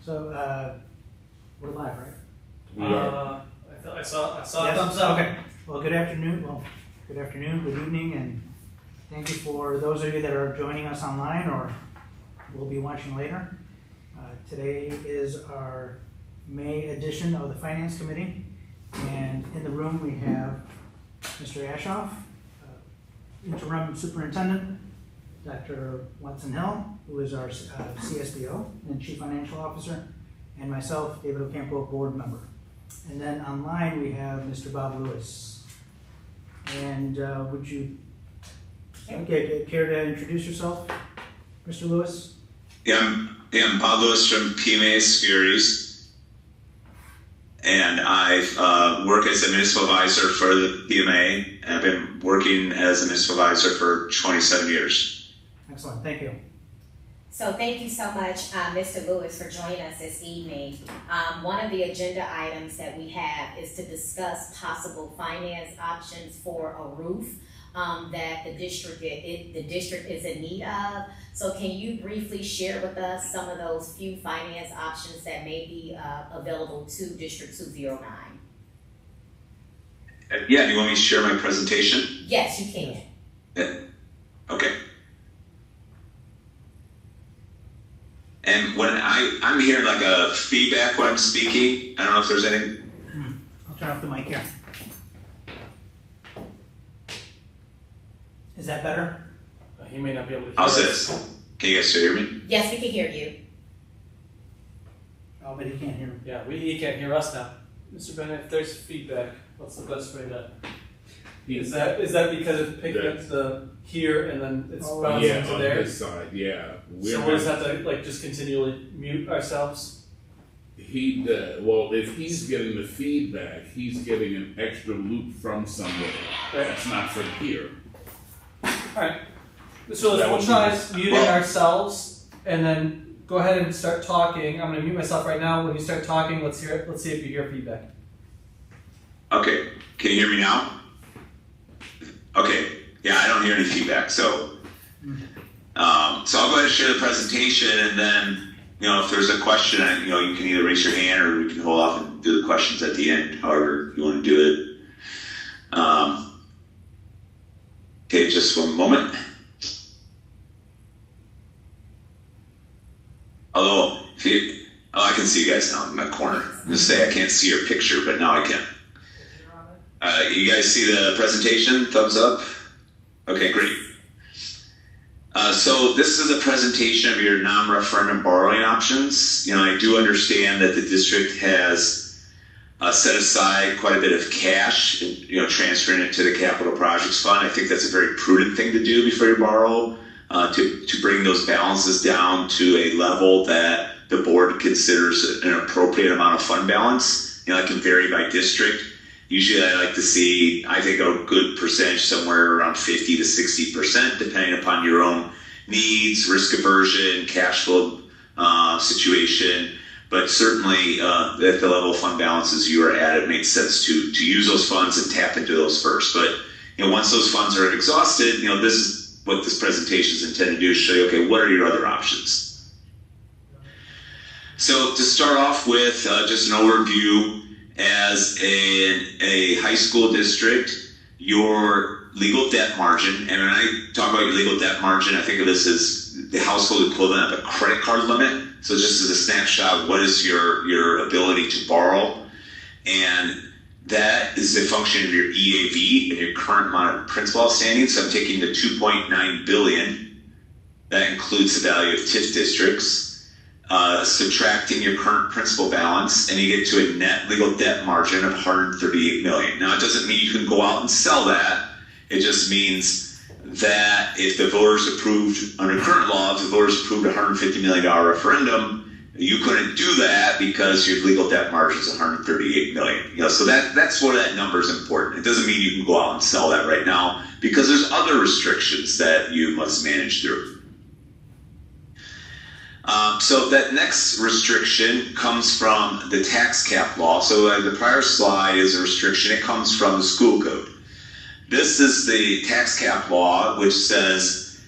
So, we're live, right? I saw a thumbs up. Okay. Well, good afternoon. Good evening, and thank you for those of you that are joining us online or will be watching later. Today is our May edition of the Finance Committee, and in the room we have Mr. Ashoff, Interim Superintendent, Dr. Watson-Hill, who is our CSBO and Chief Financial Officer, and myself, David Ocampo, Board Member. And then online we have Mr. Bob Lewis. And would you care to introduce yourself, Mr. Lewis? Yeah, I'm Bob Lewis from PMA Securities, and I work as a municipal advisor for the PMA, and I've been working as a municipal advisor for 27 years. Excellent, thank you. So thank you so much, Mr. Lewis, for joining us this evening. One of the agenda items that we have is to discuss possible finance options for a roof that the district is in need of. So can you briefly share with us some of those few finance options that may be available to District 209? Yeah, do you want me to share my presentation? Yes, you can. Yeah. Okay. And when I'm hearing like a feedback when I'm speaking, I don't know if there's any. I'll turn off the mic here. Is that better? He may not be able to hear How's us. this? Can you guys still hear me? Yes, we can hear you. Oh, but he can't hear me. Yeah, he can't hear us now. Mr. Bennett, if there's feedback, what's the best way to? Is that because it's picking up the here and then it's bouncing to on there? this side, yeah. So we'll just have to just continually mute ourselves? If he's getting the feedback, he's getting an extra loop from somewhere. Right. That's not from here. Alright. So we'll try muting ourselves and then go ahead and start talking. I'm going to mute myself right now. When you start talking, let's hear it. Let's see if you hear feedback. Okay. Can you hear me now? Okay. Yeah, I don't hear any feedback. So I'll go ahead and share the presentation, and then if there's a question, you can either raise your hand or we can hold off and do the questions at the end, however you want to do it. Okay, just one moment. Although, I can see you guys now in my corner. I'm going to say I can't see your picture, but now I can. You guys see the presentation? Thumbs up? Okay, great. So this is a presentation of your non-referendum borrowing options. I do understand that the district has set aside quite a bit of cash, transferring it to the Capital Projects Fund. I think that's a very prudent thing to do before you borrow, to bring those balances down to a level that the board considers an appropriate amount of fund balance. It can vary by district. Usually I like to see, I think, a good percentage somewhere around 50 to 60%, depending upon your own needs, risk aversion, cash flow situation. But certainly at the level of fund balances you are at, it makes sense to use those funds and tap into those first. But once those funds are exhausted, this is what this presentation is intended to do, is show you, okay, what are your other options? So to start off with, just an overview. As a high school district, your legal debt margin, and when I talk about your legal debt margin, I think of this as the household equivalent of a credit card limit. So just as a snapshot of what is your ability to borrow, and that is a function of your EAV and your current amount of principal outstanding. So I'm taking the $2.9 billion, that includes the value of TIF districts, subtracting your current principal balance, and you get to a net legal debt margin of $138 million. Now, it doesn't mean you can go out and sell that. It just means that if the voters approved, under current law, if the voters approved a $150 million referendum, you couldn't do that because your legal debt margin is $138 million. So that's why that number is important. It doesn't mean you can go out and sell that right now, because there's other restrictions that you must manage through. So that next restriction comes from the tax cap law. So the prior slide is a restriction. It comes from the school code. This is the tax cap law, which says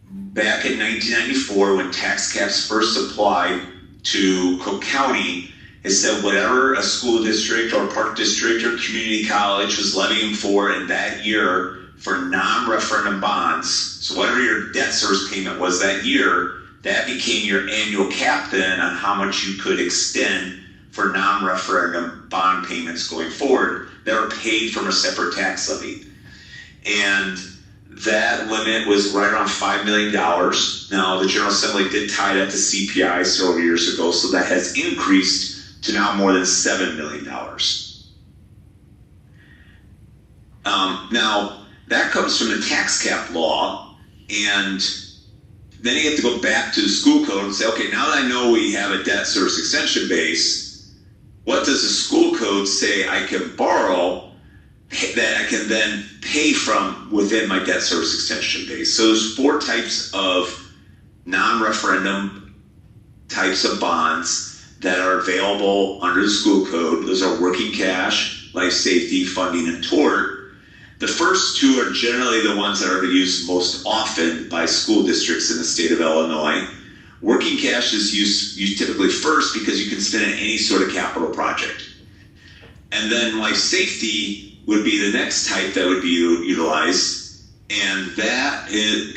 back in 1994, when tax caps first applied to Cook County has said whatever a school district or park district or community college was levying for in that year for non-referendum bonds, so whatever your debt service payment was that year, that became your annual cap then on how much you could extend for non-referendum bond payments going forward that were paid from a separate tax levy. And that limit was right around $5 million. Now, the General Assembly did tie that to CPI several years ago, so that has increased to now more than $7 million. Now, that comes from the tax cap law, and then you have to go back to the school code and say, okay, now that I know we have a debt service extension base, what does the school code say I can borrow that I can then pay from within my debt service extension base? So there's 4 types of non-referendum types of bonds that are available under the school code. Those are working cash, life safety, funding, and tort. The first 2 are generally the ones that are used most often by school districts in the state of Illinois. Working cash is used typically first because you can spend it in any sort of capital project. And then life safety would be the next type that would be utilized. And that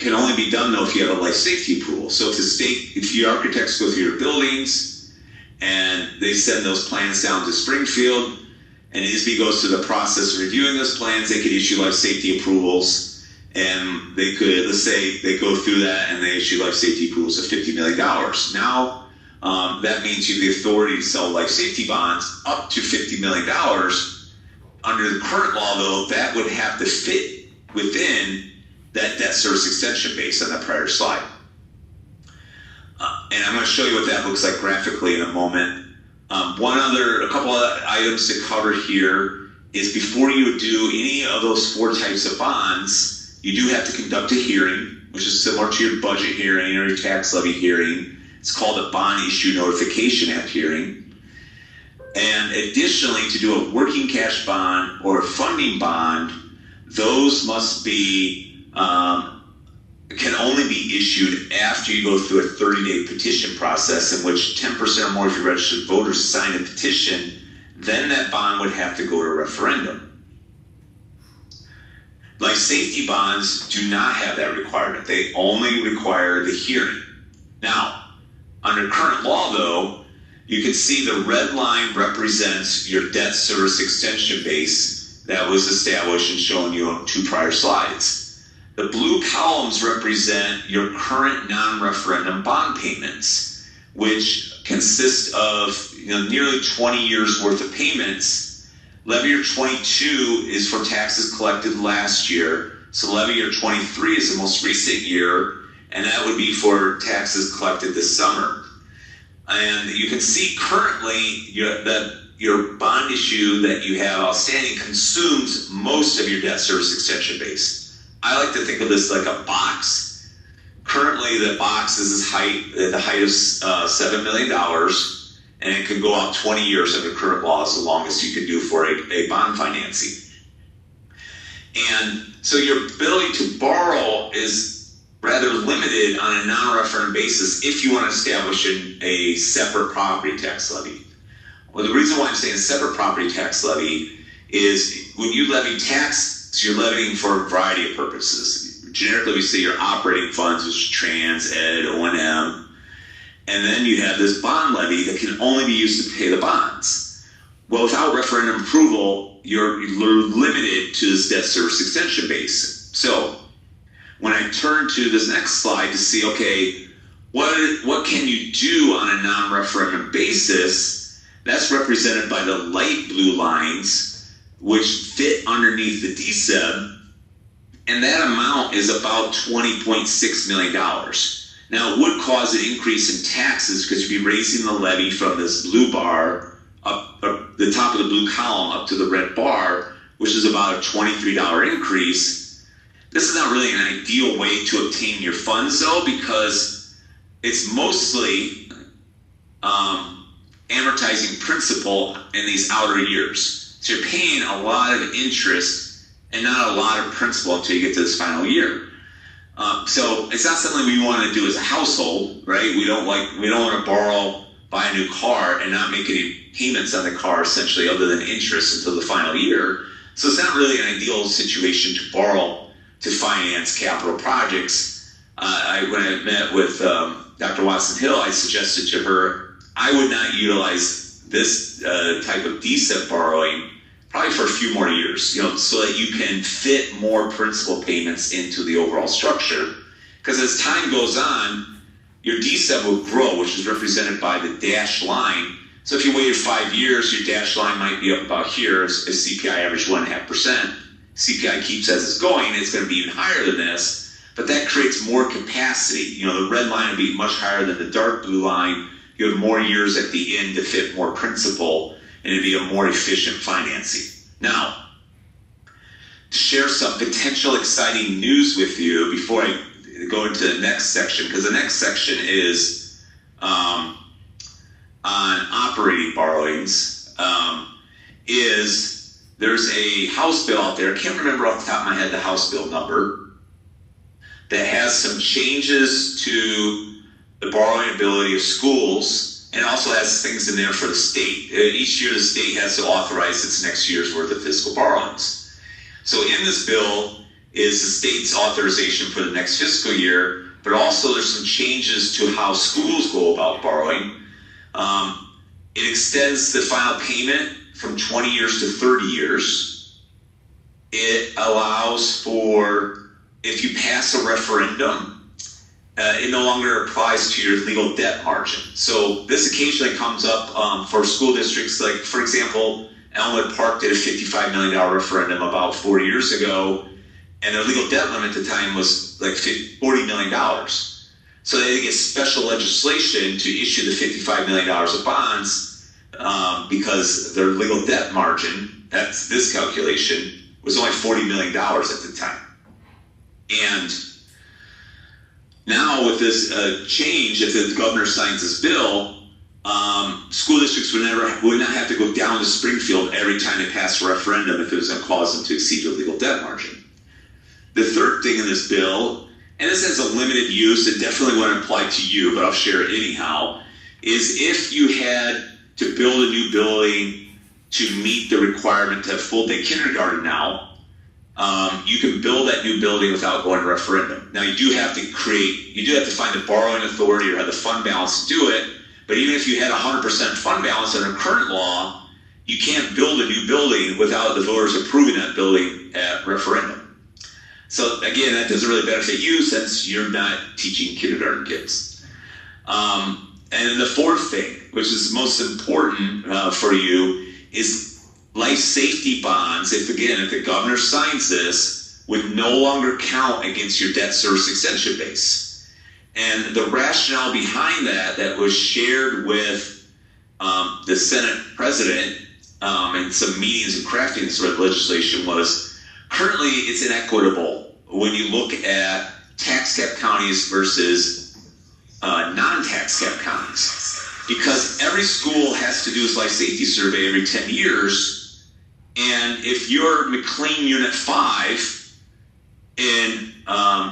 can only be done though if you have a life safety approval. So if your architects go through your buildings, and they send those plans down to Springfield, and ISB goes through the process of reviewing those plans, they could issue life safety approvals, and they could, let's say they go through that and they issue life safety approvals of $50 million. Now, that means you have the authority to sell life safety bonds up to $50 million. Under the current law, though, that would have to fit within that debt service extension base on that prior slide. And I'm going to show you what that looks like graphically in a moment. A couple of items to cover here is before you do any of those 4 types of bonds, you do have to conduct a hearing, which is similar to your budget hearing or your tax levy hearing. It's called a Bond Issue Notification Act hearing. And additionally, to do a working cash bond or a funding bond, those must be can only be issued after you go through a 30-day petition process in which 10% or more of your registered voters sign a petition. Then that bond would have to go to a referendum. Life safety bonds do not have that requirement. They only require the hearing. Now, under current law, though, you can see the red line represents your debt service extension base that was established and shown you on 2 prior slides. The blue columns represent your current non-referendum bond payments, which consist of nearly 20 years worth of payments. Levy year 22 is for taxes collected last year, so levy year 23 is the most recent year, and that would be for taxes collected this summer. And you can see currently that your bond issue that you have outstanding consumes most of your debt service extension base. I like to think of this like a box. Currently, the box is at the height of $7 million, and it can go out 20 years under current law, is the longest you can do for a bond financing. And so your ability to borrow is rather limited on a non-referendum basis if you want to establish a separate property tax levy. Well, the reason why I'm saying a separate property tax levy is when you levy tax, so you're levying for a variety of purposes. Generically, we say your operating funds, which is trans, ed, O&M. And then you have this bond levy that can only be used to pay the bonds. Well, without referendum approval, you're limited to this debt service extension base. So when I turn to this next slide to see, okay, what can you do on a non-referendum basis, that's represented by the light blue lines, which fit underneath the DSEB, and that amount is about $20.6 million. Now, it would cause an increase in taxes because you'd be raising the levy from this blue bar up the top of the blue column up to the red bar, which is about a $23 increase. This is not really an ideal way to obtain your funds, though, because it's mostly amortizing principal in these outer years. So you're paying a lot of interest and not a lot of principal until you get to this final year. So it's not something we want to do as a household, right? We don't want to borrow buy a new car and not make any payments on the car essentially other than interest until the final year. So it's not really an ideal situation to borrow to finance capital projects. When I met with Dr. Watson Hill, I suggested to her I would not utilize this type of DSEP borrowing probably for a few more years, so that you can fit more principal payments into the overall structure. Because as time goes on, your DSEP will grow, which is represented by the dashed line. So if you waited 5 years, your dashed line might be up about here as CPI average 1.5%. CPI keeps as it's going, it's going to be even higher than this, but that creates more capacity. The red line will be much higher than the dark blue line. You have more years at the end to fit more principal, and it'd be a more efficient financing. Now, to share some potential exciting news with you before I go into the next section, because the next section is on operating borrowings, is there's a House bill out there, I can't remember off the top of my head the House bill number, that has some changes to the borrowing ability of schools, and also has things in there for the state. Each year the state has to authorize its next year's worth of fiscal borrowings. So in this bill is the state's authorization for the next fiscal year, but also there's some changes to how schools go about borrowing. It extends the final payment from 20 years to 30 years. It allows for, if you pass a referendum, it no longer applies to your legal debt margin. So this occasionally comes up for school districts, like, for example, Elmwood Park did a $55 million referendum about 4 years ago, and their legal debt limit at the time was like $40 million. So they had to get special legislation to issue the $55 million of bonds because their legal debt margin, that's this calculation, was only $40 million at the time. And now with this change, if the governor signs this bill, school districts would not have to go down to Springfield every time they pass a referendum if it was going to cause them to exceed their legal debt margin. The third thing in this bill, and this has a limited use, it definitely wouldn't apply to you, but I'll share it anyhow, is if you had to build a new building to meet the requirement to have full-day kindergarten now, you can build that new building without going to referendum. Now you do have to find the borrowing authority or have the fund balance to do it, but even if you had 100% fund balance under current law, you can't build a new building without the voters approving that building at referendum. So again, that doesn't really benefit you since you're not teaching kindergarten kids. And then the fourth thing, which is most important for you, is life safety bonds. If the governor signs this, would no longer count against your debt service extension base. And the rationale behind that was shared with the Senate president in some meetings and crafting this legislation was, currently it's inequitable when you look at tax cap counties versus non-tax cap counties. Because every school has to do its life safety survey every 10 years, and if you're McLean Unit 5,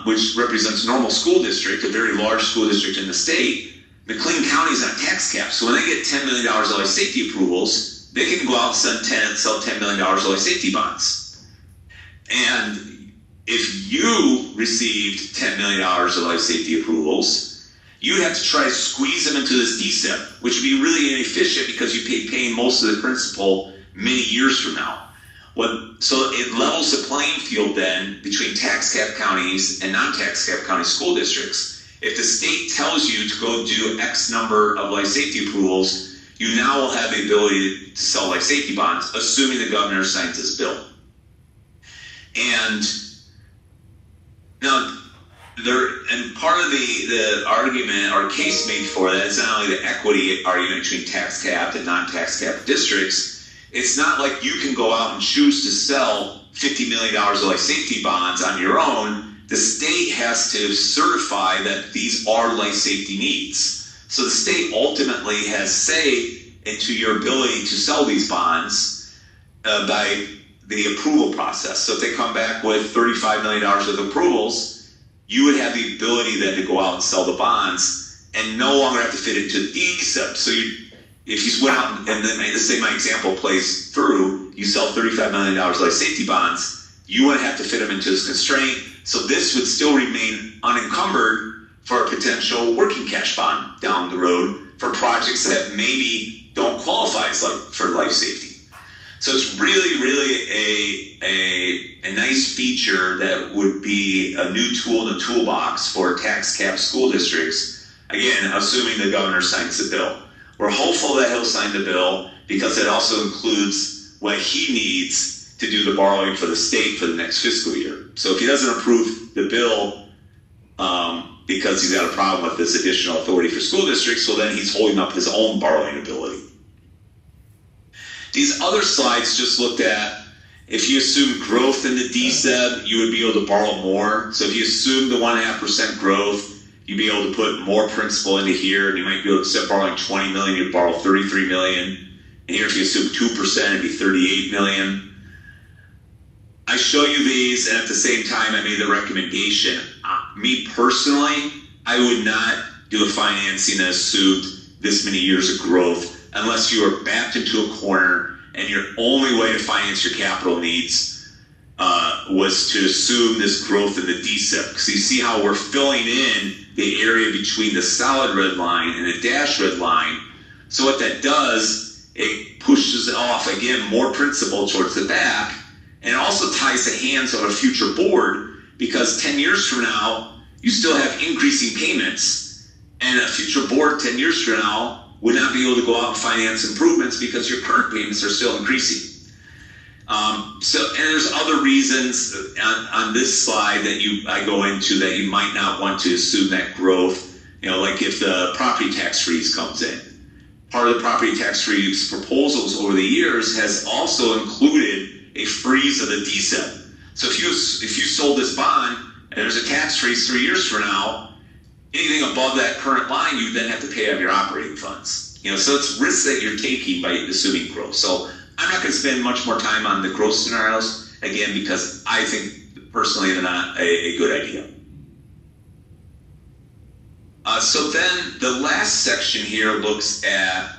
which represents normal school district, a very large school district in the state, McLean County is on a tax cap. So when they get $10 million of life safety approvals, they can go out and sell $10 million of life safety bonds. And if you received $10 million of life safety approvals, you'd have to try to squeeze them into this DSEP, which would be really inefficient because you'd be paying most of the principal many years from now. So it levels the playing field then between tax cap counties and non-tax cap county school districts. If the state tells you to go do X number of life safety approvals, you now will have the ability to sell life safety bonds, assuming the governor signs this bill. And now, part of the argument or case made for that is not only the equity argument between tax capped and non-tax capped districts. It's not like you can go out and choose to sell $50 million of life safety bonds on your own. The state has to certify that these are life safety needs. So the state ultimately has say into your ability to sell these bonds by the approval process. So if they come back with $35 million of approvals, you would have the ability then to go out and sell the bonds and no longer have to fit into DSEP. So if you went out and then let's say my example plays through, you sell $35 million life safety bonds, you wouldn't have to fit them into this constraint. So this would still remain unencumbered for a potential working cash bond down the road for projects that maybe don't qualify for life safety. So it's really, really a nice feature that would be a new tool in the toolbox for tax cap school districts, again, assuming the governor signs the bill. We're hopeful that he'll sign the bill because it also includes what he needs to do the borrowing for the state for the next fiscal year. So if he doesn't approve the bill because he's got a problem with this additional authority for school districts, well then he's holding up his own borrowing ability. These other slides just looked at, if you assume growth in the DSEB, you would be able to borrow more. So if you assume the 1.5% growth, you'd be able to put more principal into here, and you might be able to, instead of borrowing 20 million, you'd borrow 33 million. And here, if you assume 2%, it'd be 38 million. I show you these, and at the same time, I made the recommendation. Me personally, I would not do a financing that assumed this many years of growth unless you are backed into a corner and your only way to finance your capital needs was to assume this growth in the DSEP. Because you see how we're filling in the area between the solid red line and the dashed red line. So what that does, it pushes off, again, more principal towards the back, and it also ties the hands of a future board, because 10 years from now, you still have increasing payments, and a future board 10 years from now would not be able to go out and finance improvements because your current payments are still increasing. And there's other reasons on this slide that I go into that you might not want to assume that growth, like if the property tax freeze comes in. Part of the property tax freeze proposals over the years has also included a freeze of the DSEP. So if you sold this bond and there's a tax freeze 3 years from now, anything above that current line, you then have to pay out of your operating funds. So it's risks that you're taking by assuming growth. So I'm not going to spend much more time on the growth scenarios, again, because I think personally they're not a good idea. So then the last section here looks at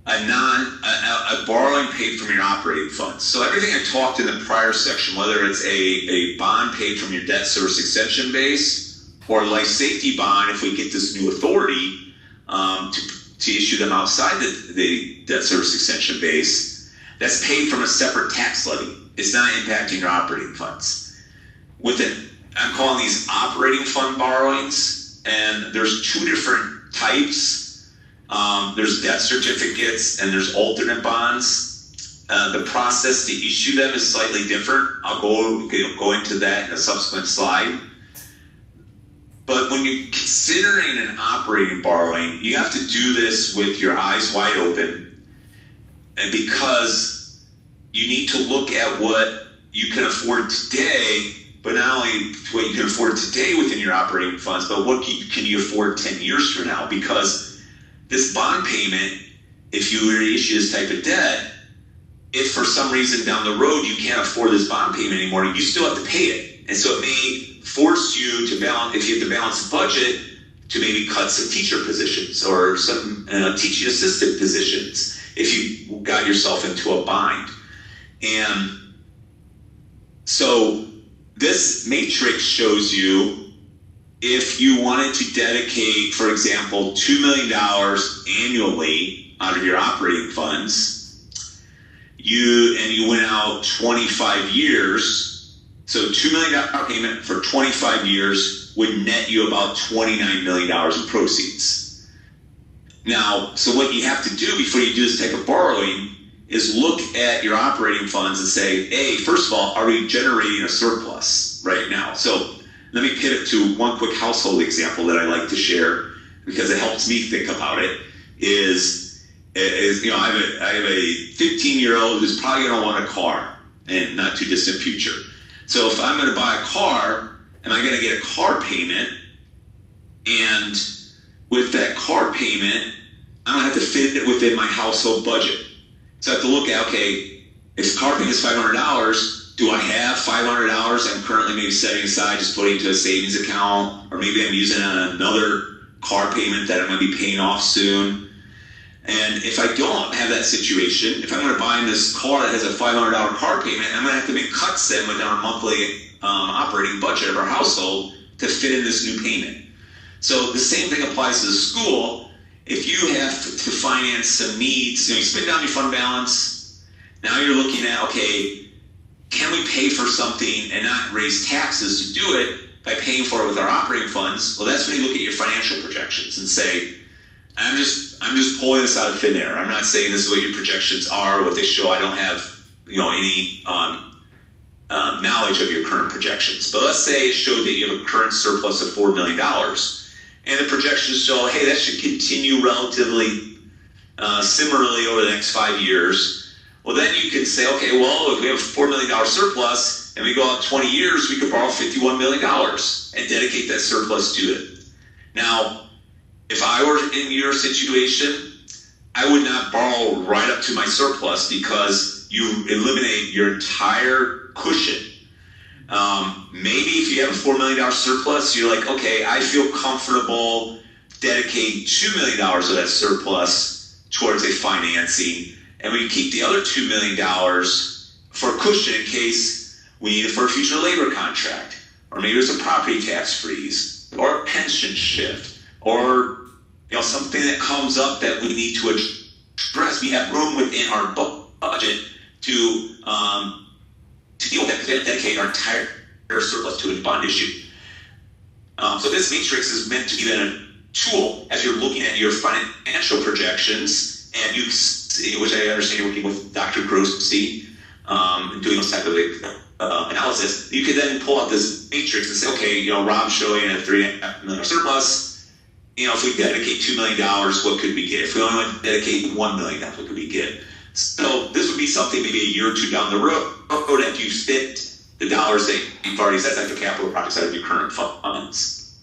a borrowing paid from your operating funds. So everything I talked in the prior section, whether it's a bond paid from your debt service extension base or a life safety bond, if we get this new authority to issue them outside the debt service extension base, that's paid from a separate tax levy. It's not impacting your operating funds. I'm calling these operating fund borrowings, and there's two different types. There's debt certificates and there's alternate bonds. The process to issue them is slightly different. I'll go into that in a subsequent slide. But when you're considering an operating borrowing, you have to do this with your eyes wide open, and because you need to look at what you can afford today, but not only what you can afford today within your operating funds, but what can you afford 10 years from now? Because this bond payment, if you were to issue this type of debt, if for some reason down the road you can't afford this bond payment anymore, you still have to pay it. And so it may force you to balance, if you have to balance the budget, to maybe cut some teacher positions or some teaching assistant positions if you got yourself into a bind. And so this matrix shows you if you wanted to dedicate, for example, $2 million annually out of your operating funds, you went out 25 years, so $2 million payment for 25 years would net you about $29 million in proceeds. Now, so what you have to do before you do this type of borrowing is look at your operating funds and say, hey, first of all, are we generating a surplus right now? So let me pivot to one quick household example that I like to share because it helps me think about it. I have a 15-year-old who's probably going to want a car in not too distant future. So if I'm going to buy a car, am I going to get a car payment? And with that car payment, I'm going to have to fit it within my household budget. So I have to look at, okay, if the car payment is $500, do I have $500 I'm currently maybe setting aside, just putting into a savings account, or maybe I'm using it on another car payment that I'm going to be paying off soon. And if I don't have that situation, if I'm going to buy this car that has a $500 car payment, I'm going to have to make cuts then within our monthly operating budget of our household to fit in this new payment. So the same thing applies to the school. If you have to finance some needs, you spend down your fund balance, now you're looking at, okay, can we pay for something and not raise taxes to do it by paying for it with our operating funds? Well, that's when you look at your financial projections and say, I'm just pulling this out of thin air. I'm not saying this is what your projections are, what they show. I don't have any knowledge of your current projections. But let's say it showed that you have a current surplus of $4 million. And the projections show, hey, that should continue relatively similarly over the next 5 years. Well, then you can say, okay, well, if we have a $4 million surplus and we go out 20 years, we could borrow $51 million and dedicate that surplus to it. Now, if I were in your situation, I would not borrow right up to my surplus because you eliminate your entire cushion. Maybe if you have a $4 million surplus, you're like, okay, I feel comfortable dedicating $2 million of that surplus towards a financing, and we keep the other $2 million for a cushion in case we need it for a future labor contract, or maybe there's a property tax freeze, or a pension shift, or something that comes up that we need to address. We have room within our budget to deal with that, to dedicate our entire surplus to a bond issue. So this matrix is meant to be then a tool as you're looking at your financial projections, and you see, which I understand you're working with Dr. Grossi, doing those type of analysis. You could then pull out this matrix and say, okay, Rob's showing a $3.5 million surplus. If we dedicate $2 million, what could we get? If we only want to dedicate $1 million, what could we get? So this would be something maybe a year or two down the road after you spent the dollars that you've already set aside for capital projects out of your current funds.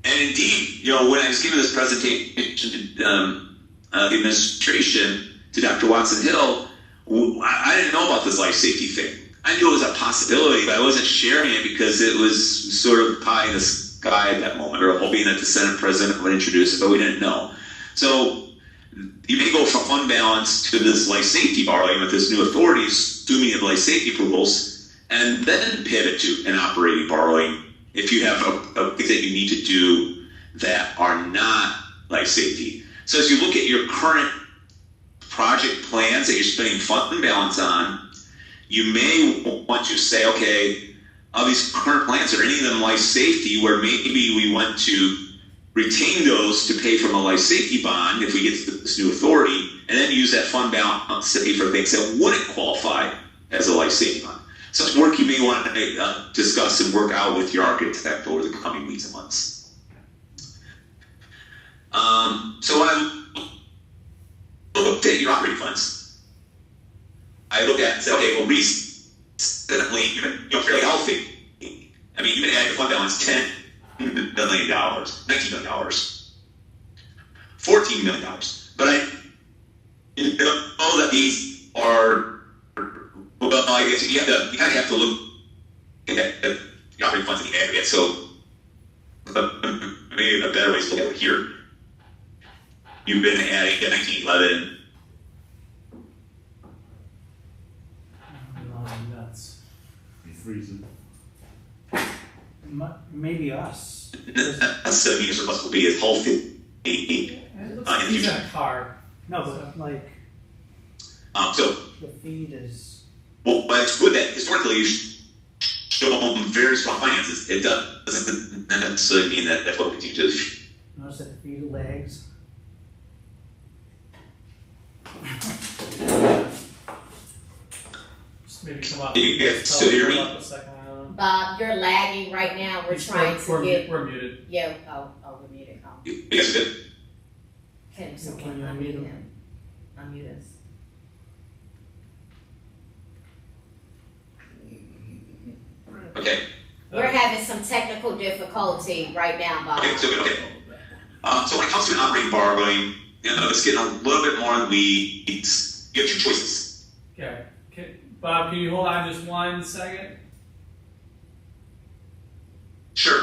And indeed, when I was giving this presentation to the administration, to Dr. Watson Hill, I didn't know about this life safety thing. I knew it was a possibility, but I wasn't sharing it because it was sort of pie in the sky at that moment. We were hoping that the Senate president would introduce it, but we didn't know. So you may go from fund balance to this life safety borrowing with this new authority, assuming you have life safety approvals, and then pivot to an operating borrowing if you have things that you need to do that are not life safety. So as you look at your current project plans that you're spending fund balance on, you may want to say, okay, of these current plans, are any of them life safety where maybe we want to retain those to pay from a life safety bond if we get to this new authority, and then use that fund balance to pay for things that wouldn't qualify as a life safety bond. So it's work you may want to discuss and work out with your architect over the coming weeks and months. So when I looked at your operating funds, I looked at and said, okay, well, recently, you're fairly healthy. I mean, you can add your fund balance $10 million, $19 million, $14 million. But I know that these are, well, I guess you kind of have to look at the operating funds in the aggregate. So maybe a better way to look at it here. You've been adding to 1911. Nuts. You're freezing. Maybe us. So the surplus will be as healthy. It looks like he's in a car. No, but like So, the feed is. well, it's good that historically you show very strong finances. It doesn't necessarily mean that that's what we do. Notice that the feed lags. Just maybe come up. You guys still hear me? A second. Bob, you're lagging right now. We're trying to get. We're muted. Yeah. Oh, we're muted. Oh. You guys are good. Can someone Can you unmute unmute him? Unmute us. Okay. We're having some technical difficulty right now, Bob. Okay, so good. Okay. So when it comes to an operating borrowing, it's getting a little bit more in the weeds. You have two choices. Okay. Bob, can you hold on just 1 second? Sure.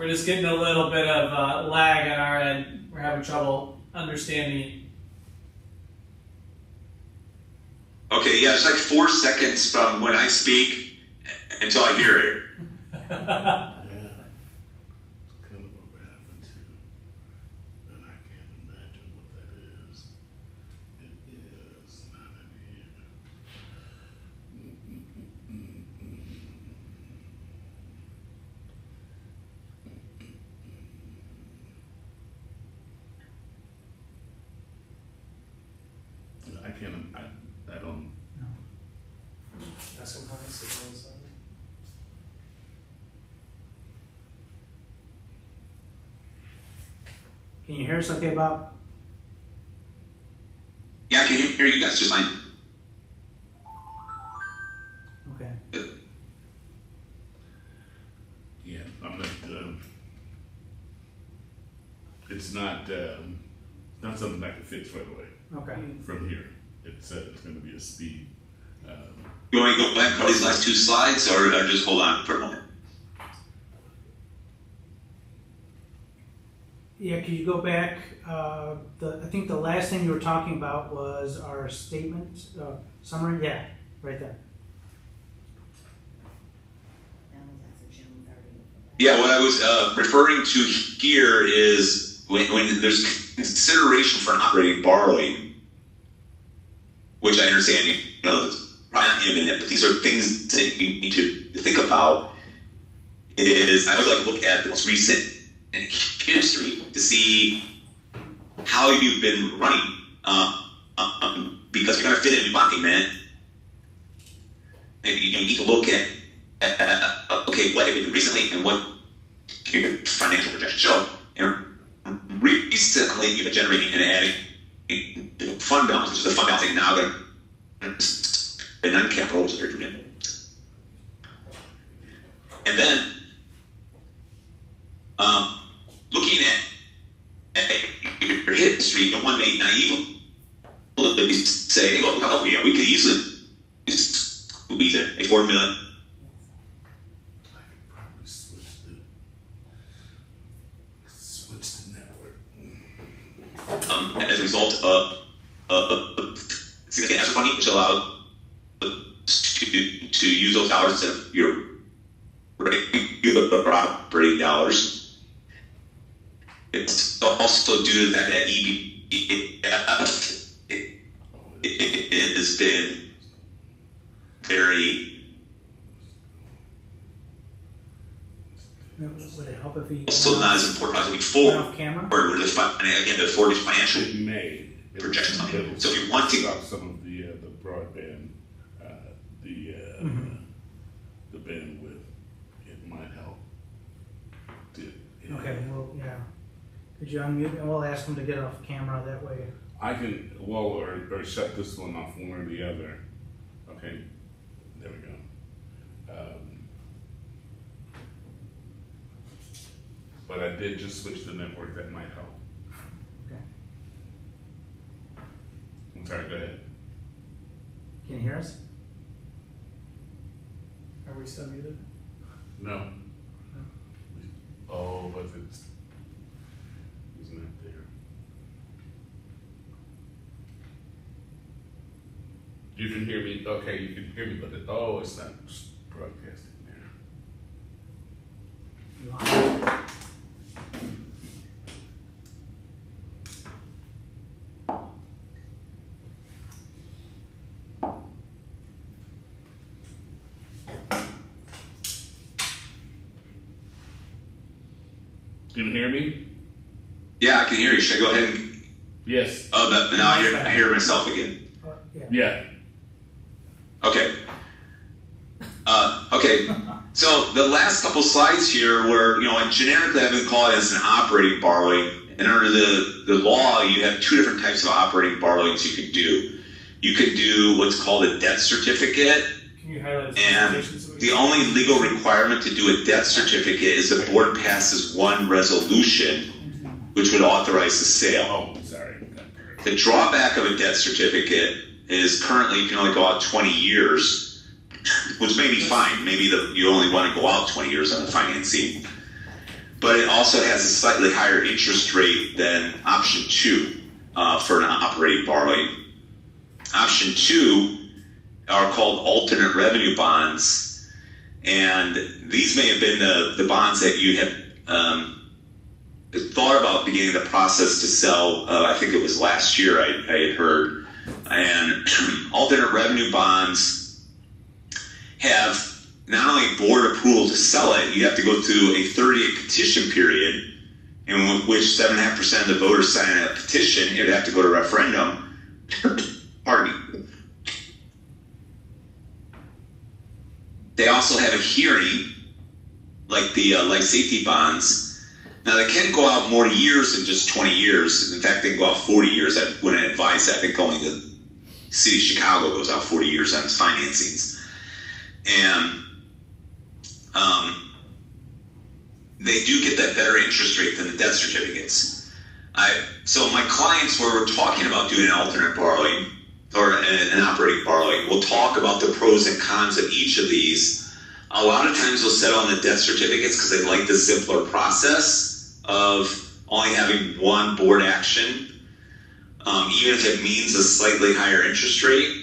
We're just getting a little bit of lag on our end. We're having trouble understanding. Okay, yeah, it's like 4 seconds from when I speak until I hear it. Yeah. It's kind of what happened to, and I can't imagine what that is. It is not in here. I can't, I don't. That's some high signals. Can you hear us okay, Bob? Yeah, I can hear you guys just fine. Okay. Yeah, I'm not, it's not something I can fix right away Okay. from here. It's gonna be a speed. You want to go back to these last 2 slides, or just hold on for a moment? Yeah, could you go back? I think the last thing you were talking about was our statement summary. Yeah, right there. Yeah, what I was referring to here is when there's consideration for an operating borrowing, which I understand, you know, it's probably not imminent, but these are things that you need to think about. Is I would like to look at the most recent history to see how you've been running, because you're going to fit in a new document. Maybe you need to look at okay, what have you done recently and what your financial projections show. And recently, you've been generating and adding fund balance, which is the fund balance now that the non-capital, which is very good. And then, looking at your history, you know, one may naively say, well, yeah, we could easily squeeze it, a $4 million. I could probably switch the network. As a result of significant asset funding, which allowed to use those dollars instead of your regular operating dollars. It's also due to that EBF it has been very. Would it help if he Also not as important as before. off camera? Or with the again the forward financial It may. projections on it. So if you want to, stop some of the broadband, the bandwidth, it might help. Okay, well, yeah. Could you unmute and we'll ask him to get off camera that way. I can, well, or shut this one off, one or the other. Okay, there we go. But I did just switch the network, that might help. Okay. I'm sorry, go ahead. Can you hear us? Are we still muted? No. Oh, but it's not there. You can hear me, okay, you can hear me, but it's not broadcasting there. You on? Can you hear me? yeah, I can hear you. Should I go ahead and? Yes. Oh, but now I hear myself again. Yeah. Yeah. Okay. Okay. So the last couple slides here were, you know, and generically I've been calling it as an operating borrowing. And under the law, you have 2 different types of operating borrowings you can do. You can do what's called a debt certificate. Can you highlight And the only legal requirement to do a debt certificate is the board passes one resolution, which would authorize the sale. Oh, sorry. The drawback of a debt certificate is currently you can only go out 20 years, which may be fine. Maybe you only want to go out 20 years on the financing. but it also has a slightly higher interest rate than option 2 for an operating borrowing. Option 2 are called alternate revenue bonds, and these may have been the bonds that you had thought about beginning the process to sell. I think it was last year I had heard. And alternate revenue bonds have not only board approval to sell it, you have to go through a 30-day petition period in which 7.5% of the voters sign a petition. It would have to go to referendum. Pardon me. They also have a hearing, like the life safety bonds. Now, they can go out more years than just 20 years. In fact, they can go out 40 years. I wouldn't advise that. I think only the city of Chicago goes out 40 years on its financings. And they do get that better interest rate than the debt certificates. So my clients, where we're talking about doing an alternate borrowing or an operating borrowing, we'll talk about the pros and cons of each of these. A lot of times we'll settle on the debt certificates because they like the simpler process of only having one board action, even if it means a slightly higher interest rate.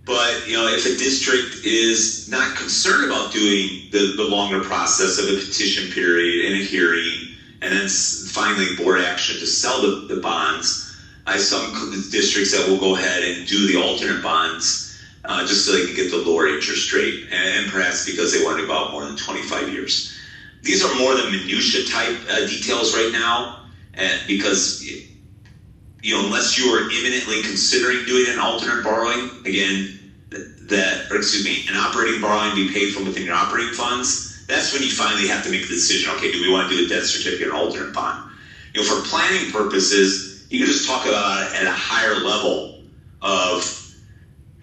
But if a district is not concerned about doing the longer process of a petition period and a hearing, and then finally board action to sell the bonds, I have some districts that will go ahead and do the alternate bonds just so they can get the lower interest rate, and perhaps because they want to go out more than 25 years. These are more the minutia type details right now, and because unless you are imminently considering doing an alternate borrowing, again, an operating borrowing be paid from within your operating funds, that's when you finally have to make the decision, okay, do we want to do a debt certificate or alternate bond? For planning purposes, you can just talk about it at a higher level of,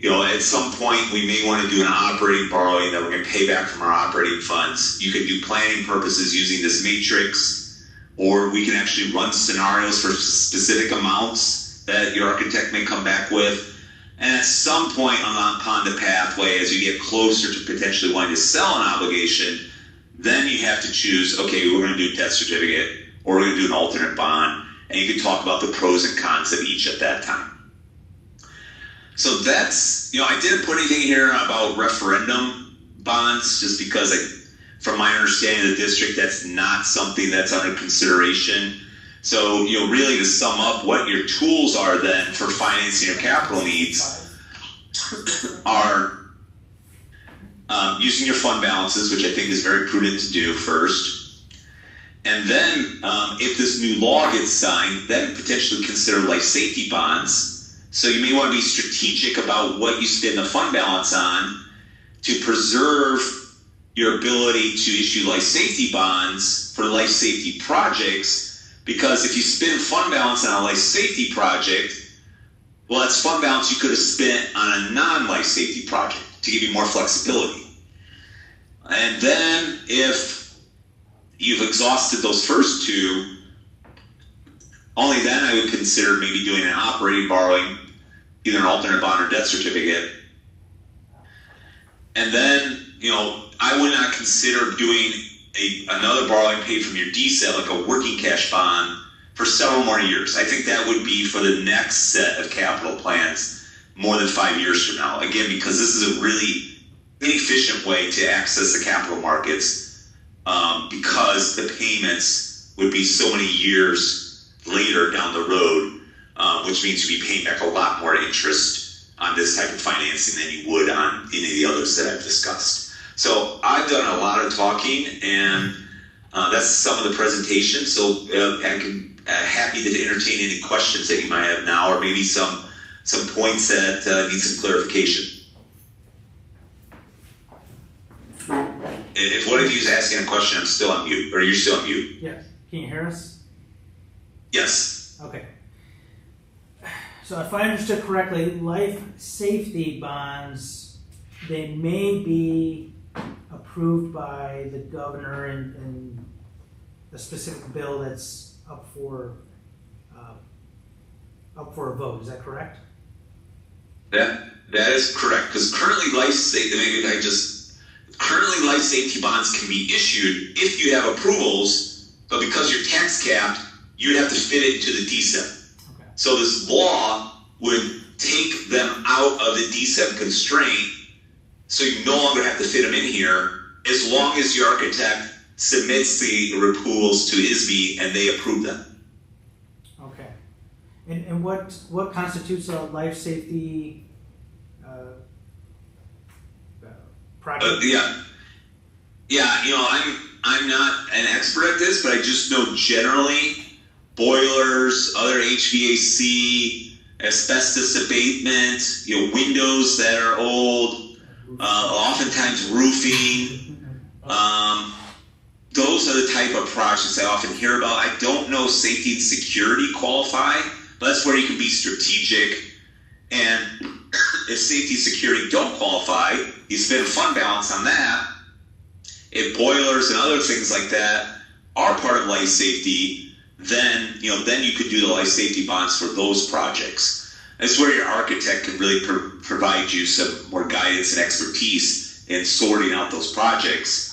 at some point we may want to do an operating borrowing that we're going to pay back from our operating funds. You can do planning purposes using this matrix, or we can actually run scenarios for specific amounts that your architect may come back with. And at some point upon the pathway, as you get closer to potentially wanting to sell an obligation, then you have to choose, okay, we're going to do a debt certificate, or we're going to do an alternate bond, and you can talk about the pros and cons of each at that time. So that's, I didn't put anything here about referendum bonds, just because from my understanding of the district, that's not something that's under consideration. So, really to sum up, what your tools are then for financing your capital needs are using your fund balances, which I think is very prudent to do first. And then if this new law gets signed, then potentially consider life safety bonds. So you may want to be strategic about what you spend the fund balance on to preserve your ability to issue life safety bonds for life safety projects. Because if you spend fund balance on a life safety project, well, that's fund balance you could have spent on a non-life safety project to give you more flexibility. And then if you've exhausted those first two, only then I would consider maybe doing an operating borrowing, either an alternate bond or debt certificate. And then, I would not consider doing another borrowing paid from your DSET, like a working cash bond, for several more years. I think that would be for the next set of capital plans more than 5 years from now. Again, because this is a really inefficient way to access the capital markets, because the payments would be so many years later down the road, which means you'd be paying back a lot more interest on this type of financing than you would on any of the others that I've discussed. So I've done a lot of talking, and that's some of the presentation. So I'm happy to entertain any questions that you might have now, or maybe some points that need some clarification. If one of you is asking a question, I'm still on mute, or you're still on mute. Yes. Can you hear us? Yes. Okay. So if I understood correctly, life safety bonds, they may be approved by the governor in a specific bill that's up for a vote. Is that correct? That is correct. Because currently life safety, maybe I just currently life safety bonds can be issued if you have approvals, but because you're tax capped, you'd have to fit it into the DSIP. Okay. So this law would take them out of the DSIP constraint, so you no longer have to fit them in here, as long as your architect submits the approvals to ISB and they approve them. Okay. And what constitutes a life safety project? Yeah. You know, I'm not an expert at this, but I just know generally boilers, other HVAC, asbestos abatement, you know, windows that are old, oftentimes roofing. Those are the type of projects I often hear about. I don't know safety and security qualify, but that's where you can be strategic. And if safety and security don't qualify, you spend fund balance on that. If boilers and other things like that are part of life safety, then you could do the life safety bonds for those projects. That's where your architect can really provide you some more guidance and expertise in sorting out those projects.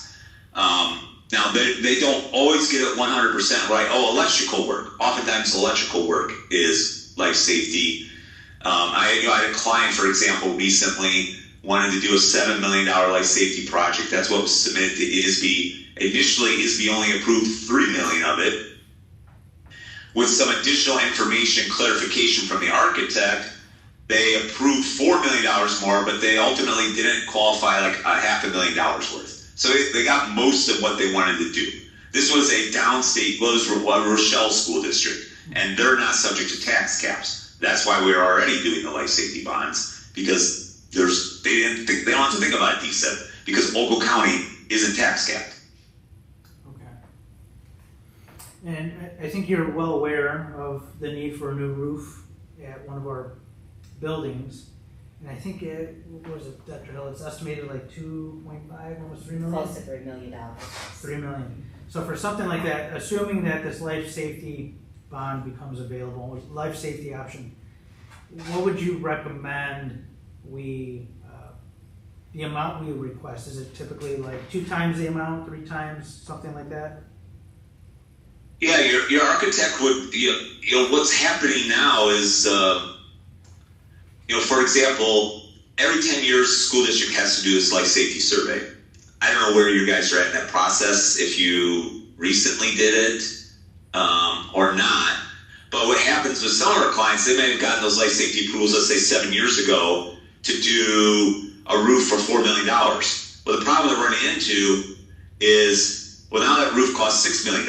Now, they don't always get it 100% right. Oh, electrical work. Oftentimes, electrical work is life safety. I had a client, for example, recently wanted to do a $7 million life safety project. That's what was submitted to ISB. Initially, ISB only approved $3 million of it. With some additional information, clarification from the architect, they approved $4 million more, but they ultimately didn't qualify like $500,000 worth. So they got most of what they wanted to do. This was a downstate, Rochelle school district, and they're not subject to tax caps. That's why we're already doing the life safety bonds, because they don't have to think about a DSIP, because Ogle County isn't tax capped. Okay. And I think you're well aware of the need for a new roof at one of our buildings. And I think what was it, Dr. Hill? It's estimated like 2.5, almost 3 million? Close to $3 million. 3 million. So for something like that, assuming that this life safety bond becomes available, life safety option, what would you recommend the amount we request? Is it typically like 2 times the amount, 3 times, something like that? Yeah, your architect would, what's happening now is, for example, every 10 years, the school district has to do this life safety survey. I don't know where you guys are at in that process, if you recently did it or not. But what happens with some of our clients, they may have gotten those life safety approvals, let's say 7 years ago, to do a roof for $4 million. Well, the problem they're running into is, well, now that roof costs $6 million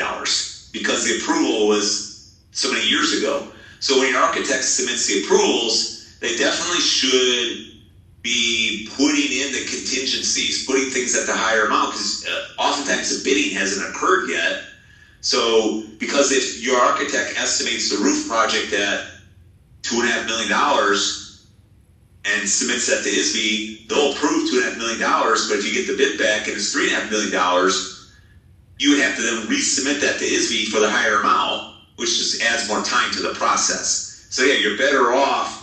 because the approval was so many years ago. So when your architect submits the approvals, they definitely should be putting in the contingencies, putting things at the higher amount, because oftentimes the bidding hasn't occurred yet. So, because if your architect estimates the roof project at $2.5 million and submits that to ISB, they'll approve $2.5 million, but if you get the bid back and it's $3.5 million, you would have to then resubmit that to ISB for the higher amount, which just adds more time to the process. So yeah, you're better off,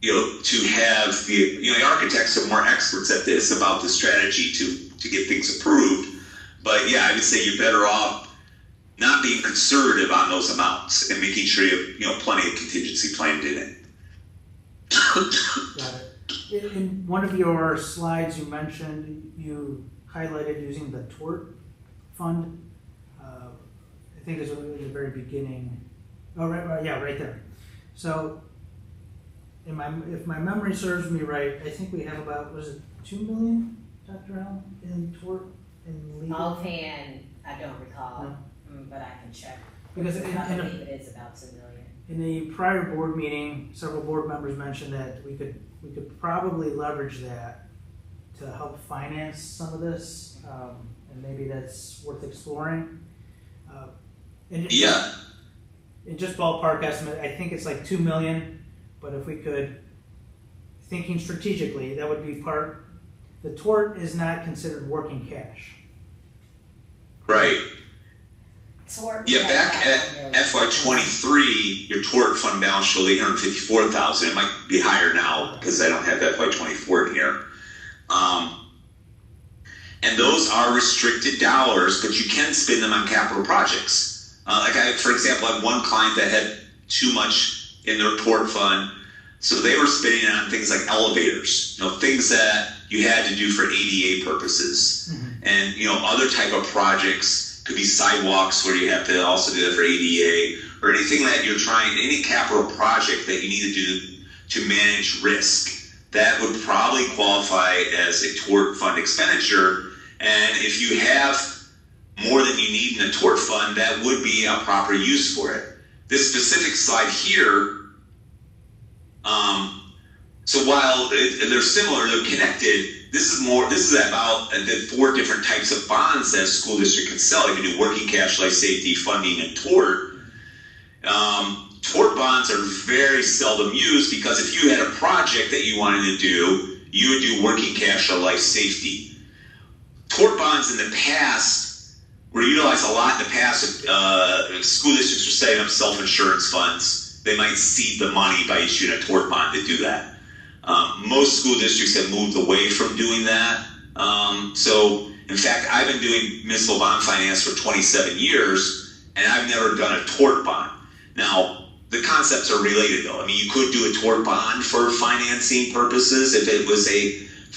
to have the architects are more experts at this about the strategy to get things approved. But yeah, I would say you're better off not being conservative on those amounts and making sure you have plenty of contingency planned in it. Got it. In one of your slides, you mentioned you highlighted using the tort fund. I think it's at the very beginning. Oh, right, yeah, right there. So, if my memory serves me right, I think we have about, was it 2 million, Dr. Allen, in tort and legal? Offhand, I don't recall, No. but I can check. Because I believe it is about 2 million. In the prior board meeting, several board members mentioned that we could probably leverage that to help finance some of this, and maybe that's worth exploring. And just ballpark estimate, I think it's like 2 million, but if we could, thinking strategically, that would be part. The tort is not considered working cash. Right. Tort. Yeah, back at FY23, your tort fund balance showed $854,000. It might be higher now because I don't have FY24 in here. and those are restricted dollars, but you can spend them on capital projects. For example, I had one client that had too much in their tort fund, so they were spending it on things like elevators, things that you had to do for ADA purposes, and other type of projects. Could be sidewalks where you have to also do that for ADA, or anything that you're trying, any capital project that you need to do to manage risk. That would probably qualify as a tort fund expenditure. And if you have more than you need in a tort fund, that would be a proper use for it. This specific slide here, so while they're similar, they're connected. This is about the 4 different types of bonds that a school district can sell. You can do working cash, life safety, funding, and tort. Tort bonds are very seldom used because if you had a project that you wanted to do, you would do working cash or life safety. Tort bonds in the past were utilized a lot in the past. School districts were setting up self-insurance funds. They might seed the money by issuing a tort bond to do that. Most school districts have moved away from doing that. So, in fact, I've been doing municipal bond finance for 27 years, and I've never done a tort bond. Now, the concepts are related, though. I mean, you could do a tort bond for financing purposes if it was a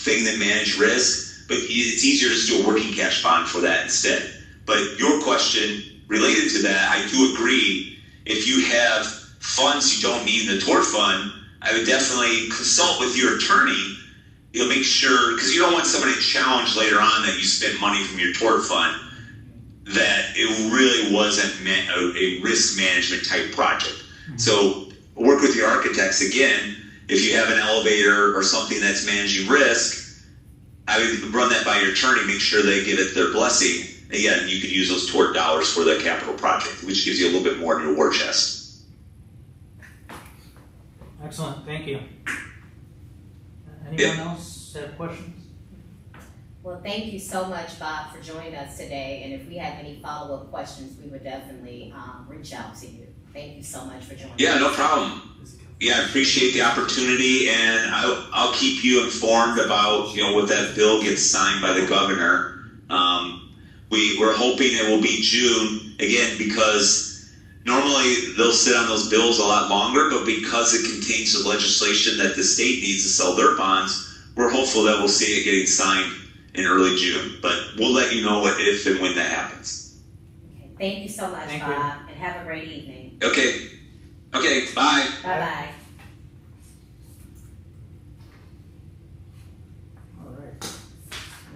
thing that managed risk, but it's easier to just do a working cash bond for that instead. But your question related to that, I do agree. If you have funds you don't need in the tort fund, I would definitely consult with your attorney. You'll make sure, because you don't want somebody to challenge later on that you spent money from your tort fund, that it really wasn't a risk management type project. So work with your architects again. If you have an elevator or something that's managing risk, I would run that by your attorney, make sure they give it their blessing. Again, you could use those tort dollars for the capital project, which gives you a little bit more in your war chest. Excellent, thank you. Anyone else have questions? Well, thank you so much, Bob, for joining us today. And if we have any follow-up questions, we would definitely reach out to you. Thank you so much for joining us. Yeah, no problem. Yeah, I appreciate the opportunity, and I'll keep you informed about what that bill gets signed by the governor. We're hoping it will be June again, because normally they'll sit on those bills a lot longer, but because it contains the legislation that the state needs to sell their bonds, we're hopeful that we'll see it getting signed in early June. But we'll let you know if and when that happens. Okay. Thank you so much, Bob, and have a great evening. Okay, bye. Bye-bye. All right.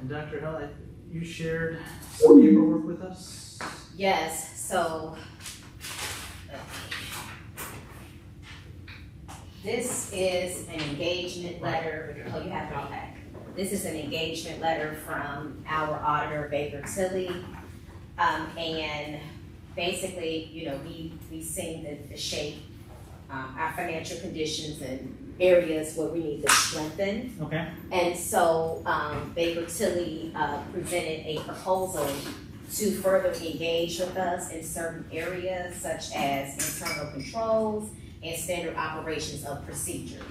And Dr. Hill, you shared some paperwork with us? Yes, so this is an engagement letter. Oh, you have it all back. This is an engagement letter from our auditor, Baker Tilly. And basically, we've seen the shape, our financial conditions and areas where we need to strengthen. Okay. And so Baker Tilly presented a proposal to further engage with us in certain areas such as internal controls and standard operations of procedure.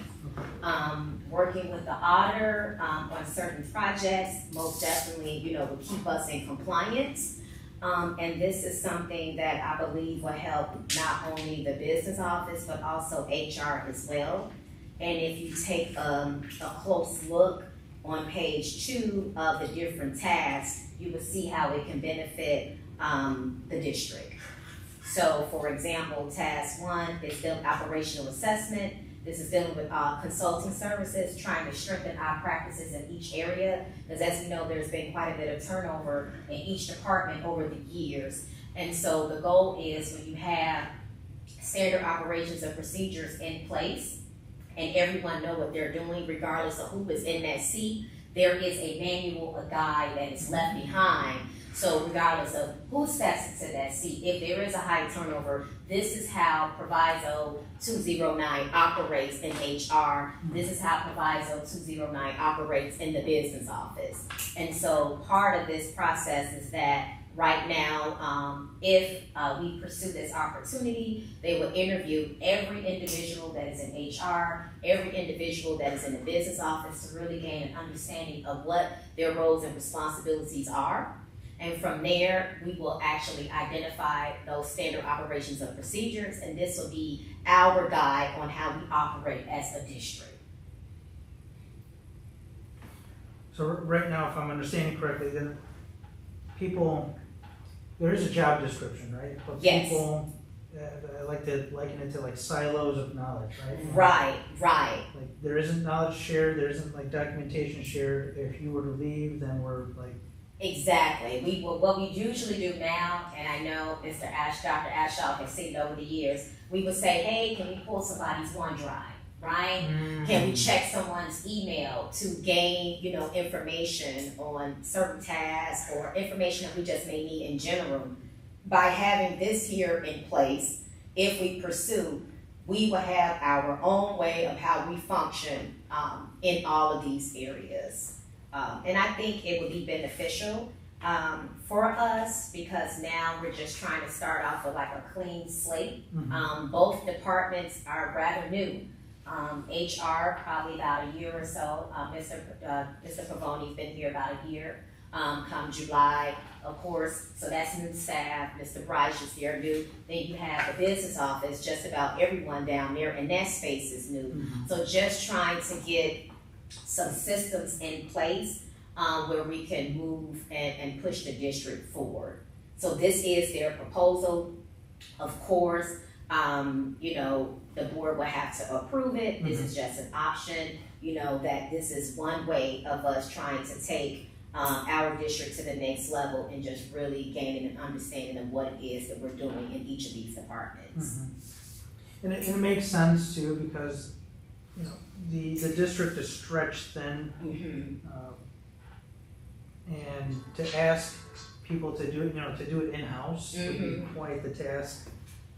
Working with the auditor on certain projects most definitely, will keep us in compliance. And this is something that I believe will help not only the business office, but also HR as well. And if you take a close look on page 2 of the different tasks, you will see how it can benefit the district. So for example, task 1 is build operational assessment. This is dealing with consulting services, trying to strengthen our practices in each area. Because as we know, there's been quite a bit of turnover in each department over the years. And so the goal is when you have standard operations and procedures in place, and everyone know what they're doing regardless of who is in that seat, there is a manual, a guide that is left behind. So regardless of who steps into that seat, if there is a high turnover, this is how Proviso 209 operates in HR. This is how Proviso 209 operates in the business office. And so part of this process is that Right now, if we pursue this opportunity, they will interview every individual that is in HR, every individual that is in the business office to really gain an understanding of what their roles and responsibilities are. And from there, we will actually identify those standard operations and procedures, and this will be our guide on how we operate as a district. So right now, if I'm understanding correctly, then there is a job description, right? But Yes. people, I like to liken it to like silos of knowledge, right? Right. Like there isn't knowledge shared, there isn't like documentation shared. If you were to leave, then we're like. Exactly. What we usually do now, and I know Dr. Ashaw has seen it over the years, we would say, hey, can we pull somebody's OneDrive, right? Can we check someone's email to gain, information on certain tasks or information that we just may need in general? By having this here in place, if we pursue, we will have our own way of how we function in all of these areas. And I think it would be beneficial for us because now we're just trying to start off with like a clean slate. Both departments are rather new. HR, probably about a year or so. Mr. Pavoni's been here about a year. Come July, of course, so that's new staff. Mr. Bryce is there new. Then you have the business office, just about everyone down there, and that space is new. So just trying to get some systems in place where we can move and push the district forward. So this is their proposal. Of course, the board will have to approve it. This is just an option, that this is one way of us trying to take our district to the next level and just really gaining an understanding of what it is that we're doing in each of these departments. And it makes sense too because the district is stretched thin, and to ask people to do it, to do it in-house would be quite the task.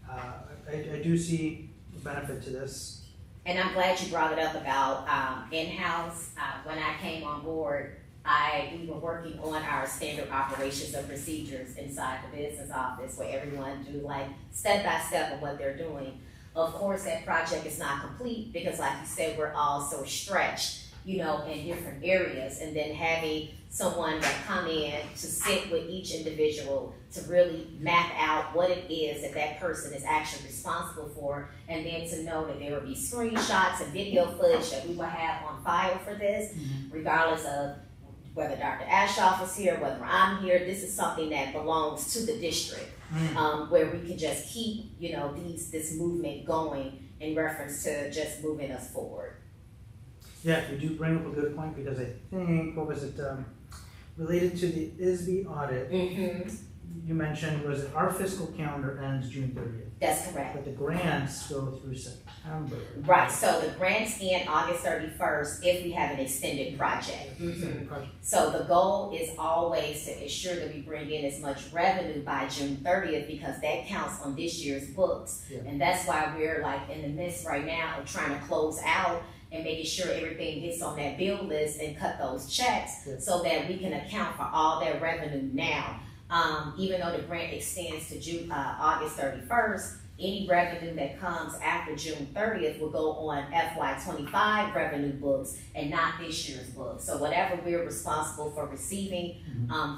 I do see the benefit to this. And I'm glad you brought it up about in-house. When I came on board, we were working on our standard operations and procedures inside the business office where everyone do like step-by-step of what they're doing. Of course, that project is not complete because like you said, we're all so stretched, in different areas, and then having someone that come in to sit with each individual to really map out what it is that person is actually responsible for, and then to know that there will be screenshots and video footage that we will have on file for this, regardless of whether Dr. Ashoff is here, whether I'm here. This is something that belongs to the district, where we can just keep, this movement going in reference to just moving us forward. Yeah, you do bring up a good point because I think, what was it, related to the ISB audit, you mentioned, was it our fiscal calendar ends June 30th? That's correct. But the grants go through September. Right, so the grants end August 31st if we have an extended project. So the goal is always to ensure that we bring in as much revenue by June 30th because that counts on this year's books. And that's why we're like in the midst right now of trying to close out and making sure everything gets on that bill list and cut those checks so that we can account for all that revenue now. Even though the grant extends to August 31st, any revenue that comes after June 30th will go on FY25 revenue books and not this year's books. So whatever we're responsible for receiving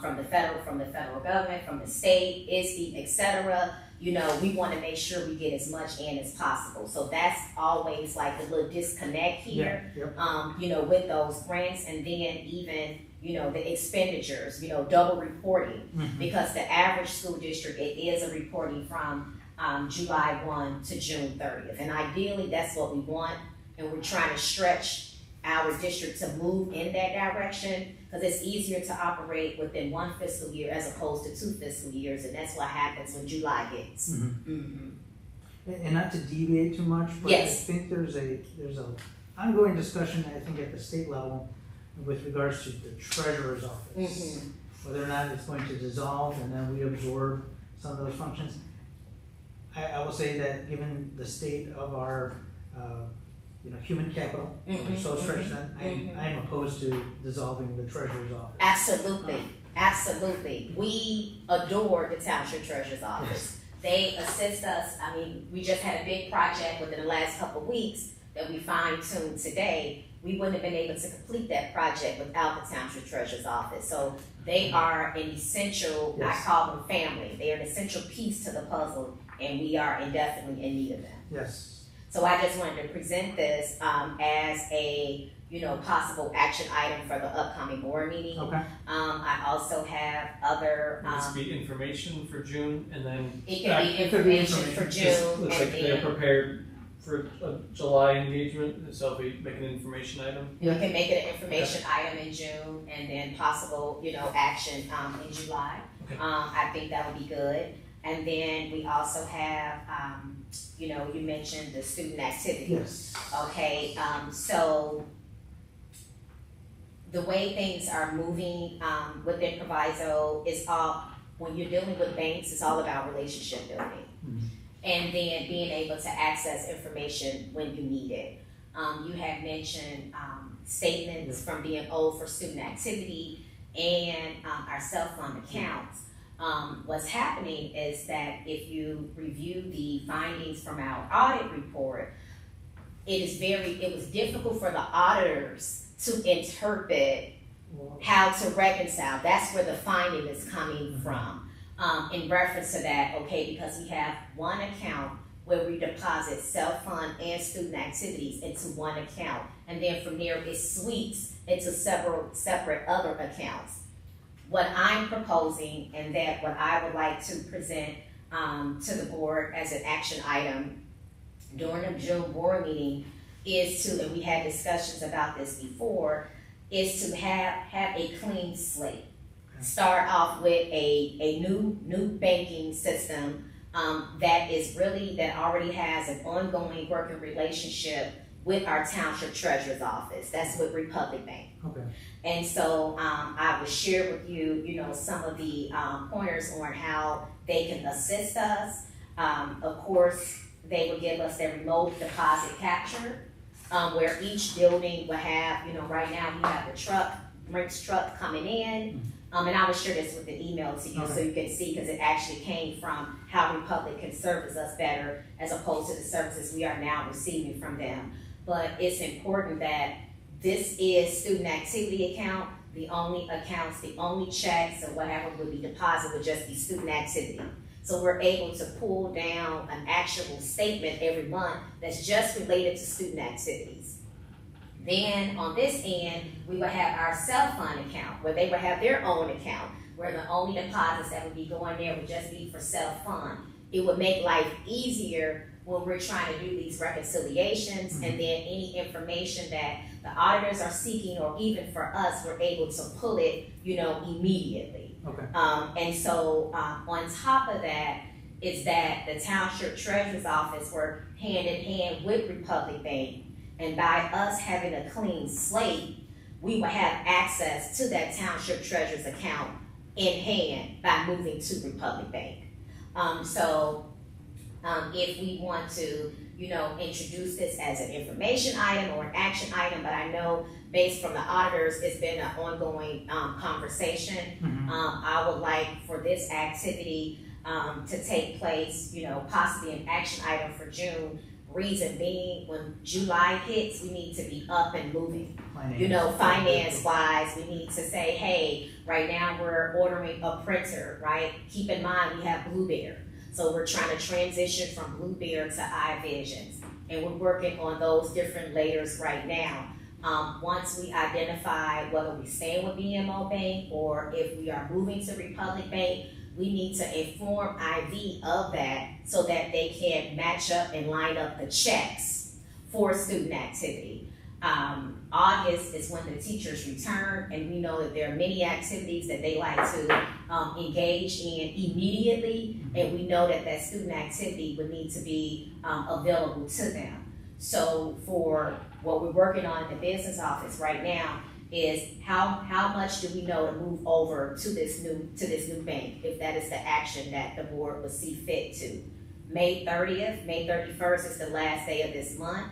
from the federal government, from the state, ISB, etc., we want to make sure we get as much in as possible. So that's always like the little disconnect here, with those grants, and then even the expenditures, double reporting, because the average school district, it is a reporting from July 1 to June 30th. And ideally, that's what we want. And we're trying to stretch our district to move in that direction because it's easier to operate within one fiscal year as opposed to 2 fiscal years. And that's what happens when July hits. And not to deviate too much, but I think there's a ongoing discussion, I think, at the state level with regards to the treasurer's office, whether or not it's going to dissolve and then we absorb some of those functions. I will say that given the state of our human capital, we're so stretched that I'm opposed to dissolving the treasurer's office. Absolutely. Absolutely. We adore the Township Treasurer's Office. They assist us. I mean, we just had a big project within the last couple of weeks that we fine-tuned today. We wouldn't have been able to complete that project without the Township Treasurer's Office. So they are an essential, Yes. I call them family. They are an essential piece to the puzzle, and we are indefinitely in need of them. Yes. So I just wanted to present this as a, possible action item for the upcoming board meeting. Okay. I also have other, Needs to be information for June, and then it can be it could be information for just June, looks and like they're then prepared for a July engagement, so if we make an information item. we can make it an information item in June, and then possible, action in July. Okay. I think that would be good. And then we also have, you mentioned the student activity. Yes. Okay, so the way things are moving within Proviso is when you're dealing with banks, it's all about relationship building. Mhm. And then being able to access information when you need it. You had mentioned statements from being owed for student activity and our self-fund accounts. What's happening is that if you review the findings from our audit report, it was difficult for the auditors to interpret how to reconcile. That's where the finding is coming from. In reference to that, okay, because we have one account where we deposit self-fund and student activities into one account, and then from there it sweeps into several separate other accounts. What I'm proposing, and that what I would like to present to the board as an action item during the June board meeting is to, and we had discussions about this before, is to have a clean slate. Start off with a new banking system that already has an ongoing working relationship with our Township Treasurer's Office. That's with Republic Bank. Okay. And so I will share with you, some of the pointers on how they can assist us. Of course, they will give us their remote deposit capture, where each building will have, right now we have the Brinks truck coming in. And I will share this with the email to you so you can see, because it actually came from how Republic can service us better as opposed to the services we are now receiving from them. But it's important that this is student activity account. The only accounts, the only checks or whatever would be deposited would just be student activity. So we're able to pull down an actual statement every month that's just related to student activities. Then on this end, we would have our self-fund account where they would have their own account, where the only deposits that would be going there would just be for self-fund. It would make life easier when we're trying to do these reconciliations, and then any information that the auditors are seeking, or even for us, we're able to pull it, immediately. Okay. And so on top of that is that the Township Treasurer's Office work hand in hand with Republic Bank, and by us having a clean slate, we will have access to that Township Treasurer's account in hand by moving to Republic Bank. If we want to, introduce this as an information item or an action item, but I know based from the auditors, it's been an ongoing conversation. I would like for this activity to take place, possibly an action item for June. Reason being, when July hits, we need to be up and moving. Finance wise, we need to say, hey, right now we're ordering a printer, right? Keep in mind, we have Bluebear. So we're trying to transition from Bluebear to iVisions. And we're working on those different layers right now. Once we identify whether we stay with BMO Bank or if we are moving to Republic Bank, we need to inform IV of that so that they can match up and line up the checks for student activity. August is when the teachers return, and we know that there are many activities that they like to engage in immediately, and we know that student activity would need to be available to them. So for what we're working on in the business office right now is how much do we know to move over to this new bank, if that is the action that the board would see fit to. May 30th, May 31st is the last day of this month.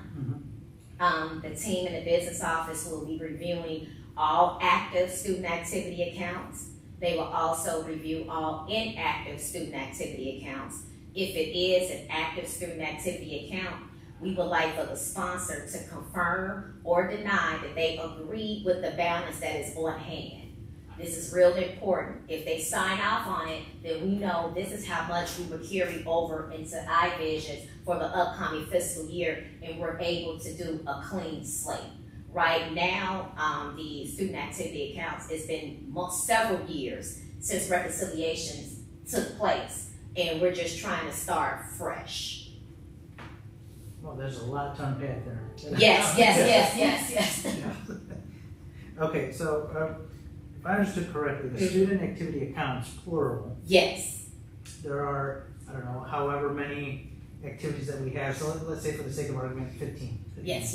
The team in the business office will be reviewing all active student activity accounts They will also review all inactive student activity accounts. If it is an active student activity account, we would like for the sponsor to confirm or deny that they agree with the balance that is on hand. This is really important. If they sign off on it, then we know this is how much we would carry over into iVision for the upcoming fiscal year, and we're able to do a clean slate. Right now, the student activity accounts, it's been several years since reconciliations took place, and we're just trying to start fresh. Well, there's a lot to unpack there. Yes. Okay, so if I understood correctly, the student activity accounts, plural, Yes. there are, I don't know, however many activities that we have. So let's say for the sake of argument, 15. Yes.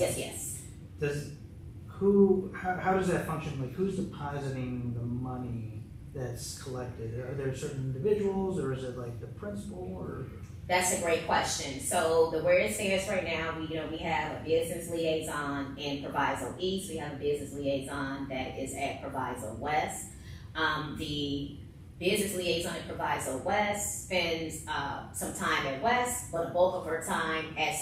How does that function? Like, who's depositing the money that's collected? Are there certain individuals, or is it like the principal, or? That's a great question. So the where it stands right now, we have a business liaison in Proviso East. We have a business liaison that is at Proviso West. The business liaison at Proviso West spends some time at West, but the bulk of her time at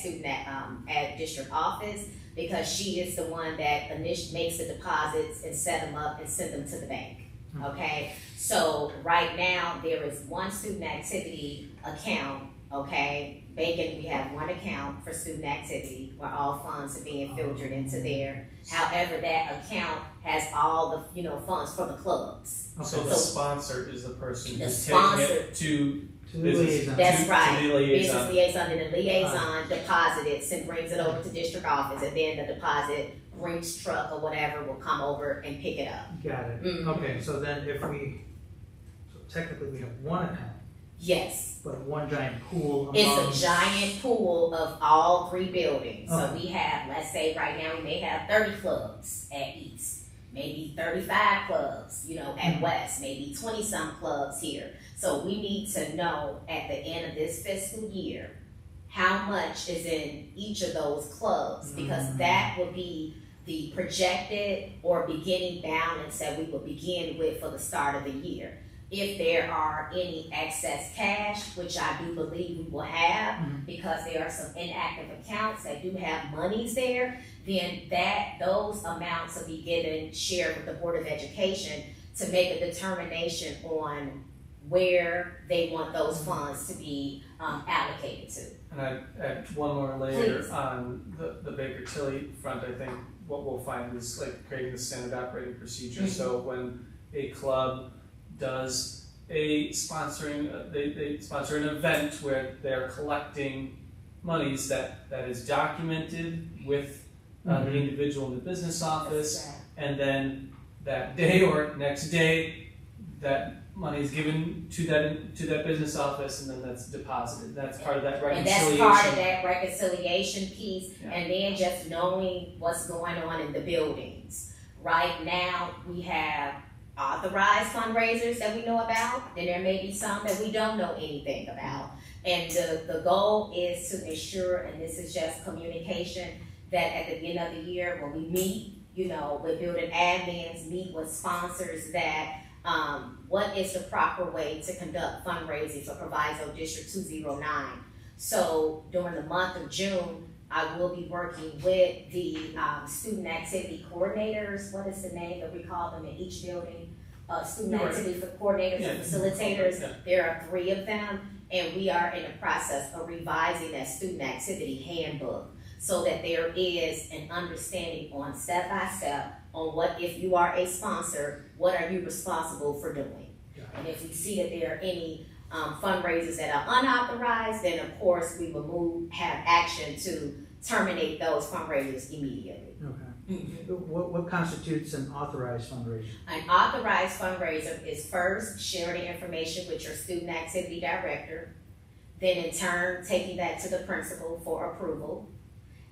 at district office, because she is the one that makes the deposits and set them up and send them to the bank. Okay, so right now there is one student activity account. Okay, banking, we have one account for student activity where all funds are being filtered into there. However, that account has all the funds for the clubs. So the sponsor is the person The who's sponsor. taking it to To the business. liaison. That's to right. the liaison. Business liaison, and the liaison deposits and brings it over to district office, and then the deposit Brinks truck or whatever will come over and pick it up. Got it. Mhm. Okay, so then so technically we have one account, Yes. but one giant pool among. It's a giant pool of all three buildings. So Okay. we have, let's say right now, we may have 30 clubs at East, maybe 35 clubs, at West, maybe 20-some clubs here. So we need to know at the end of this fiscal year how much is in each of those clubs, because that would be the projected or beginning balance that we will begin with for the start of the year. If there are any excess cash, which I do believe we will have, because there are some inactive accounts that do have monies there, then those amounts will be shared with the Board of Education to make a determination on where they want those funds to be allocated to. And I add one more layer Please. on the Baker Tilly front. I think what we'll find is like creating the standard operating procedure. So when a club does they sponsor an event where they're collecting monies that is documented with the individual in the business office, and then that day or next day that money is given to that business office, and then that's deposited. That's part of that reconciliation. And that's part of that reconciliation piece, Yeah. and then just knowing what's going on in the buildings. Right now, we have authorized fundraisers that we know about, and there may be some that we don't know anything about. And the goal is to ensure, and this is just communication, that at the end of the year when we meet, with building admins, meet with sponsors, that what is the proper way to conduct fundraising for Proviso District 209. So during the month of June, I will be working with the student activity coordinators. What is the name that we call them in each building? Student activity coordinators and facilitators. Yeah. There are 3 of them, and we are in the process of revising that student activity handbook so that there is an understanding on step by step on what, if you are a sponsor, what are you responsible for doing? And if we see that there are any fundraisers that are unauthorized, then of course we will have action to terminate those fundraisers immediately. Okay. What constitutes an authorized fundraiser? An authorized fundraiser is first sharing the information with your student activity director, then in turn taking that to the principal for approval,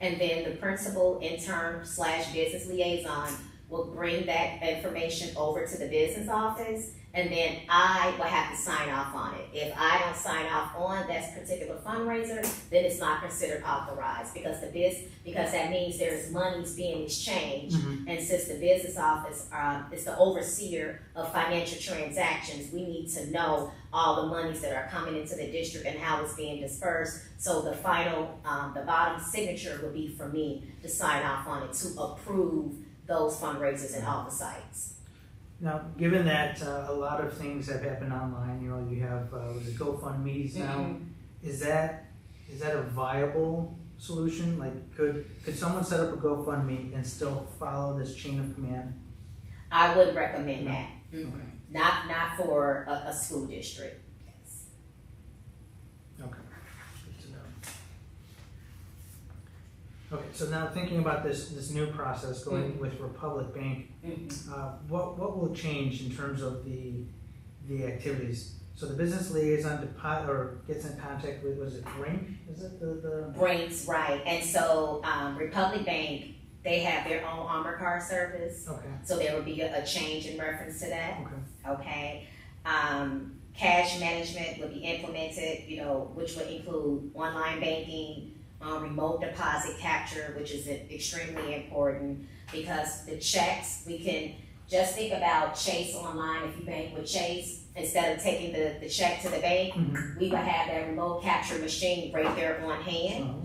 and then the principal in turn / business liaison will bring that information over to the business office, and then I will have to sign off on it. If I don't sign off on that particular fundraiser, then it's not considered authorized, because that means there's monies being exchanged. And since the business office is the overseer of financial transactions, we need to know all the monies that are coming into the district and how it's being dispersed. So the final, the bottom signature would be for me to sign off on it to approve those fundraisers in all the sites. Now, given that a lot of things have happened online, you know, you have the GoFundMe's now, is that a viable solution? Like, could someone set up a GoFundMe and still follow this chain of command? I would recommend that. Okay. Not for a school district. Yes. Okay. Good to know. Okay, so now thinking about this new process going with Republic Bank, what will change in terms of the activities? So the business liaison gets in contact with, was it Brink? Is it the Brinks, right? And so Republic Bank, they have their own armor car service. Okay. So there would be a change in reference to that. Okay. Okay. Cash management would be implemented, you know, which would include online banking, remote deposit capture, which is extremely important, because the checks, we can just think about Chase online. If you bank with Chase, instead of taking the check to the bank, we would have that remote capture machine right there on hand.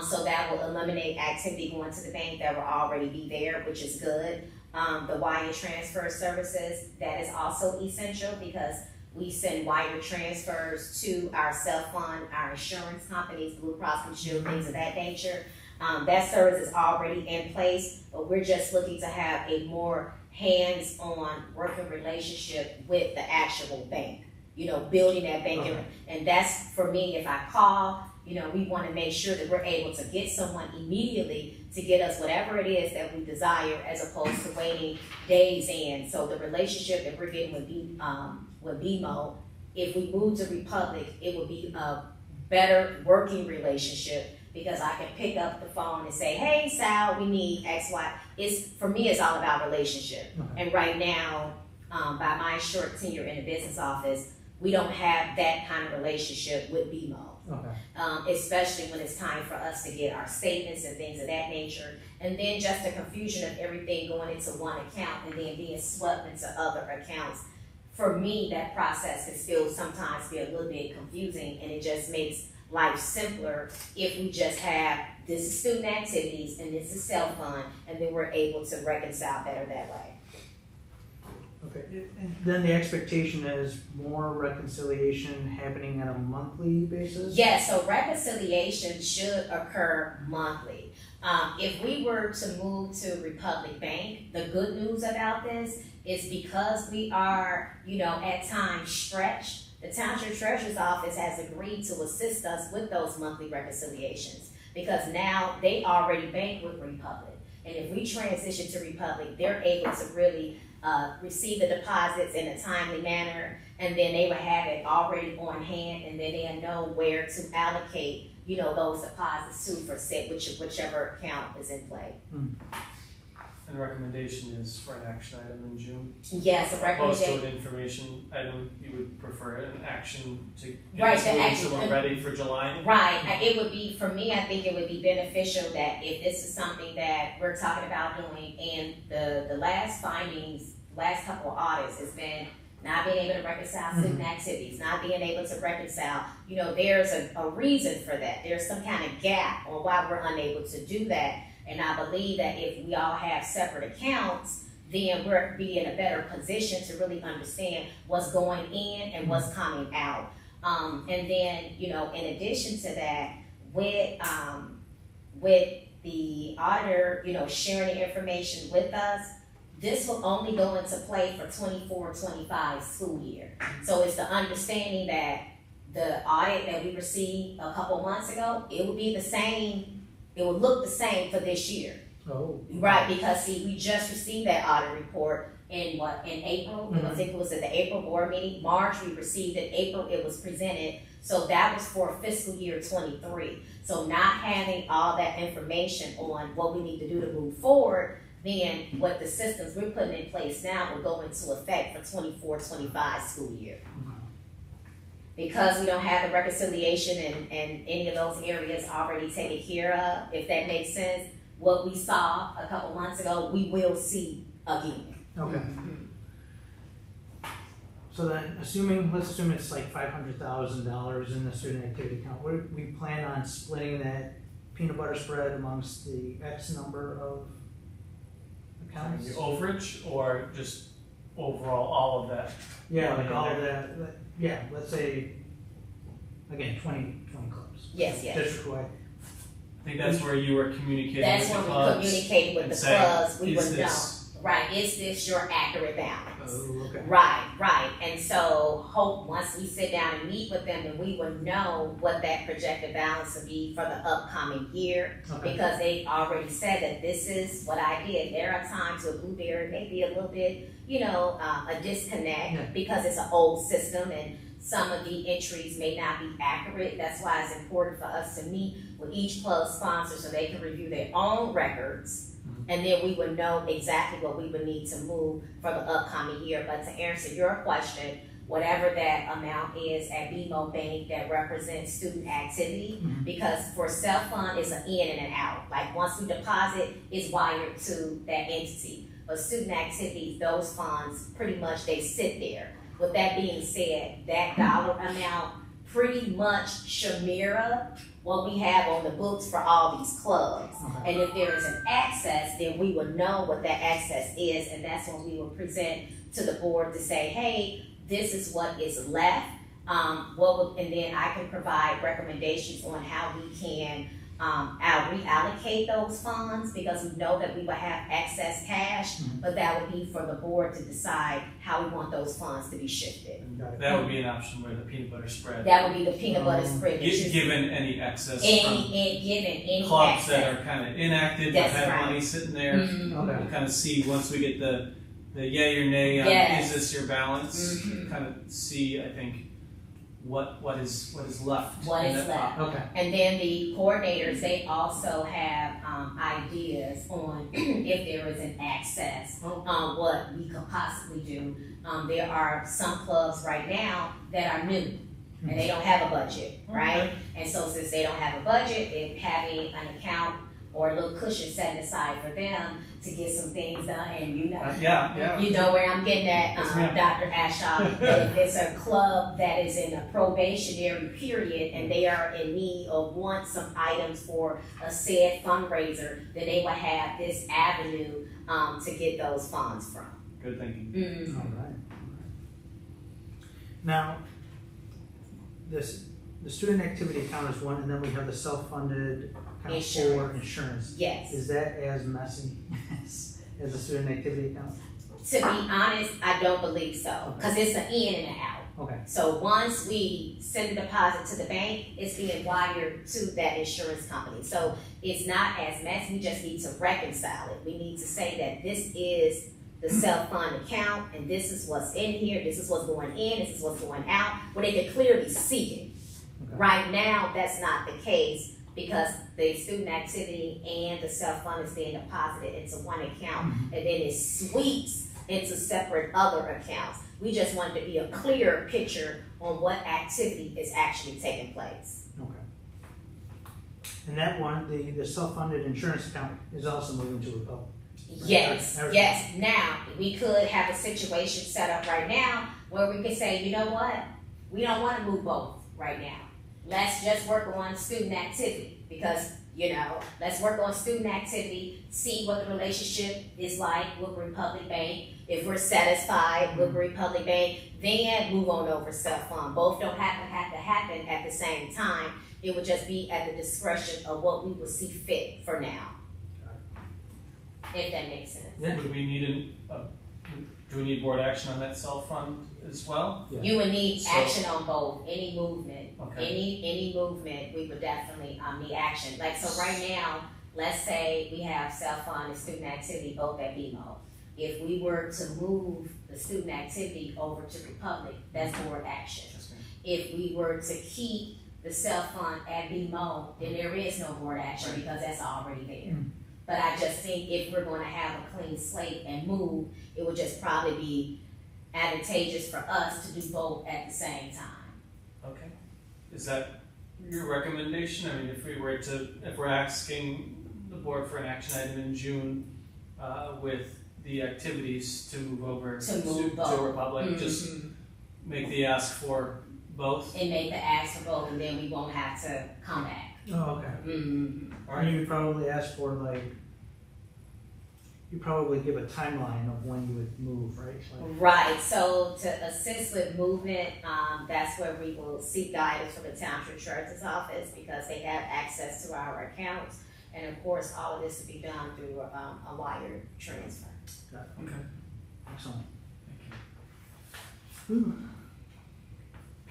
So that will eliminate activity going to the bank that will already be there, which is good. The wire transfer services, that is also essential, because we send wire transfers to our self-fund, our insurance companies, Blue Cross Blue Shield, things of that nature. That service is already in place, but we're just looking to have a more hands-on working relationship with the actual bank, you know, building that bank. And that's, for me, if I call, you know, we want to make sure that we're able to get someone immediately to get us whatever it is that we desire, as opposed to waiting days in. So the relationship that we're getting with BMO, if we move to Republic, it would be a better working relationship, because I can pick up the phone and say, hey, Sal, we need X, Y. For me, it's all about relationship. And right now, by my short tenure in the business office, we don't have that kind of relationship with BMO. Especially when it's time for us to get our statements and things of that nature. And then just the confusion of everything going into one account and then being swept into other accounts. For me, that process can still sometimes be a little bit confusing, and it just makes life simpler if we just have, this is student activities and this is self-fund, and then we're able to reconcile better that way. Okay, and then the expectation is more reconciliation happening on a monthly basis? Yeah, so reconciliation should occur monthly. If we were to move to Republic Bank, the good news about this is, because we are, you know, at times stretched, the Township Treasurer's Office has agreed to assist us with those monthly reconciliations, because now they already bank with Republic. And if we transition to Republic, they're able to really receive the deposits in a timely manner, and then they will have it already on hand, and then they'll know where to allocate, you know, those deposits to for whichever account is in play. And the recommendation is for an action item in June. Yes, a Opposed recommendation. to an information item, you would prefer an action to Right, get the this action- so we're ready for July? Right, it would be, for me, I think it would be beneficial that if this is something that we're talking about doing, and the last findings, last couple of audits has been not being able to reconcile student activities, not being able to reconcile, you know, there's a reason for that. There's some kind of gap on why we're unable to do that. And I believe that if we all have separate accounts, then we'll be in a better position to really understand what's going in and what's coming out. And then, you know, in addition to that, with the auditor, you know, sharing the information with us, this will only go into play for 24-25 school year. So it's the understanding that the audit that we received a couple months ago, it will be the same. It will look the same for this year. Oh. Right, because see, we just received that audit report in April? I think it was at the April board meeting. March, we received it. April, it was presented. So that was for fiscal year 23. So not having all that information on what we need to do to move forward, then what the systems we're putting in place now will go into effect for 24-25 school year. Because we don't have the reconciliation and any of those areas already taken care of, if that makes sense, what we saw a couple months ago, we will see again. Okay. So then, let's assume it's like $500,000 in the student activity account. We plan on splitting that peanut butter spread amongst the X number of accounts? The overage or just overall all of that? Yeah, like all of that, yeah, let's say, again, 20 clubs. Yes, yes. District-wide. I think that's where you were communicating That's with the when we clubs. communicated with and the saying, clubs, we "Is would know. this-" Right, is this your accurate balance? Oh, okay. Right, and so once we sit down and meet with them, then we would know what that projected balance would be for the upcoming year. Okay. Because they already said that this is what I did. There are times where Blueberry may be a little bit, a disconnect Yeah. because it's an old system and some of the entries may not be accurate. That's why it's important for us to meet with each club sponsor so they can review their own records. And then we would know exactly what we would need to move for the upcoming year. But to answer your question, whatever that amount is at BMO Bank that represents student activity, because for self-fund, it's an in and an out. Like once we deposit, it's wired to that entity. But student activities, those funds, pretty much they sit there. With that being said, that dollar amount pretty much should mirror what we have on the books for all these clubs. Okay. And if there is an access, then we would know what that access is, and that's when we will present to the board to say, hey, this is what is left. And then I can provide recommendations on how we can reallocate those funds, because we know that we will have excess cash, but that would be for the board to decide how we want those funds to be shifted. That would be an option where the peanut butter spread. That would be the peanut butter spread. Given any excess Given any clubs access. that are kind of inactive, that That's have right. money sitting there, Okay. we kind of see once we get the yay or nay on Yes. is this your balance, kind of see, I think, what is left. What in is that left. pot. Okay. And then the coordinators, they also have ideas on if there is an access on what we could possibly do. There are some clubs right now that are new and they don't have a budget, right? And so since they don't have a budget, if having an account or a little cushion set aside for them to get some things done, and Yeah. you know where I'm getting at, Yes, ma'am. Dr. Ashaw, that if it's a club that is in a probationary period and they are in need or want some items for a said fundraiser, then they will have this avenue to get those funds from. Good thinking. All right. Now, the student activity account is one, and then we have the self-funded account for insurance. Yes. Is that as messy as the student activity account? To be honest, I don't believe so, because it's an in and an out. Okay. So once we send a deposit to the bank, it's being wired to that insurance company. So it's not as messy, we just need to reconcile it. We need to say that this is the self-fund account, and this is what's in here, this is what's going in, this is what's going out, where they can clearly see it. Okay. Right now, that's not the case, because the student activity and the self-fund is being deposited into one account, and then it sweeps into separate other accounts. We just want it to be a clear picture on what activity is actually taking place. Okay. And that one, the self-funded insurance account is also moving to Republic. Yes, Everything. yes. Now, we could have a situation set up right now where we could say, you know what? We don't want to move both right now. Let's just work on student activity, because, let's work on student activity, see what the relationship is like with Republic Bank. If we're satisfied with Republic Bank, then move on over self-fund. Both don't have to happen at the same time. It would just be at the discretion of what we would see fit for now. If that makes sense. Yeah. Do we need board action on that self-fund as well? Yeah. You would need So- action on both, any movement. Okay. Any movement, we would definitely need action. Like, so right now, let's say we have self-fund and student activity both at BMO. If we were to move the student activity over to Republic, that's board action. Yes, ma'am. If we were to keep the self-fund at BMO, then there is no board action, Right. because that's already there. But I just think if we're gonna have a clean slate and move, it would just probably be advantageous for us to do both at the same time. Okay. Is that your recommendation? I mean, if we're asking the board for an action item in June, with the activities to move over To move to both. Republic, just make the ask for both? And make the ask for both, and then we won't have to come back. Oh, okay. Mm-hmm. Or you would probably ask for like, you probably give a timeline of when you would move, right? Like, Right, so to assist with movement, that's where we will seek guidance from the township treasurer's office because they have access to our accounts. And of course, all of this will be done through a wire transfer. Okay. excellent. Thank you.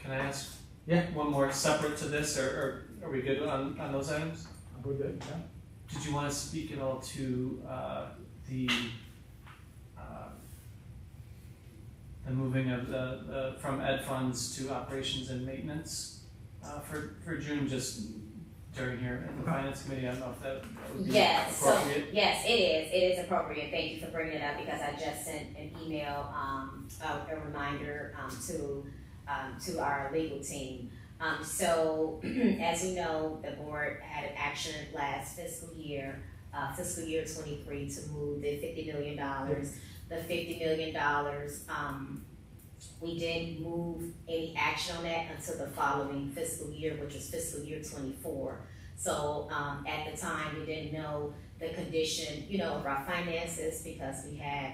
Can I ask Yeah. one more separate to this, or are we good on those items? We're good, yeah. Did you want to speak at all to the moving of the from ed funds to operations and maintenance for June, just during here in the finance committee? I don't know if that would be Yes, so, appropriate. yes, it is appropriate, thank you for bringing it up, because I just sent an email, a reminder, to our legal team. So, as you know, the board had an action last fiscal year 23, to move the $50 million. The $50 million, we didn't move any action on that until the following fiscal year, which was fiscal year 24. So, at the time, we didn't know the condition, of our finances, because we had,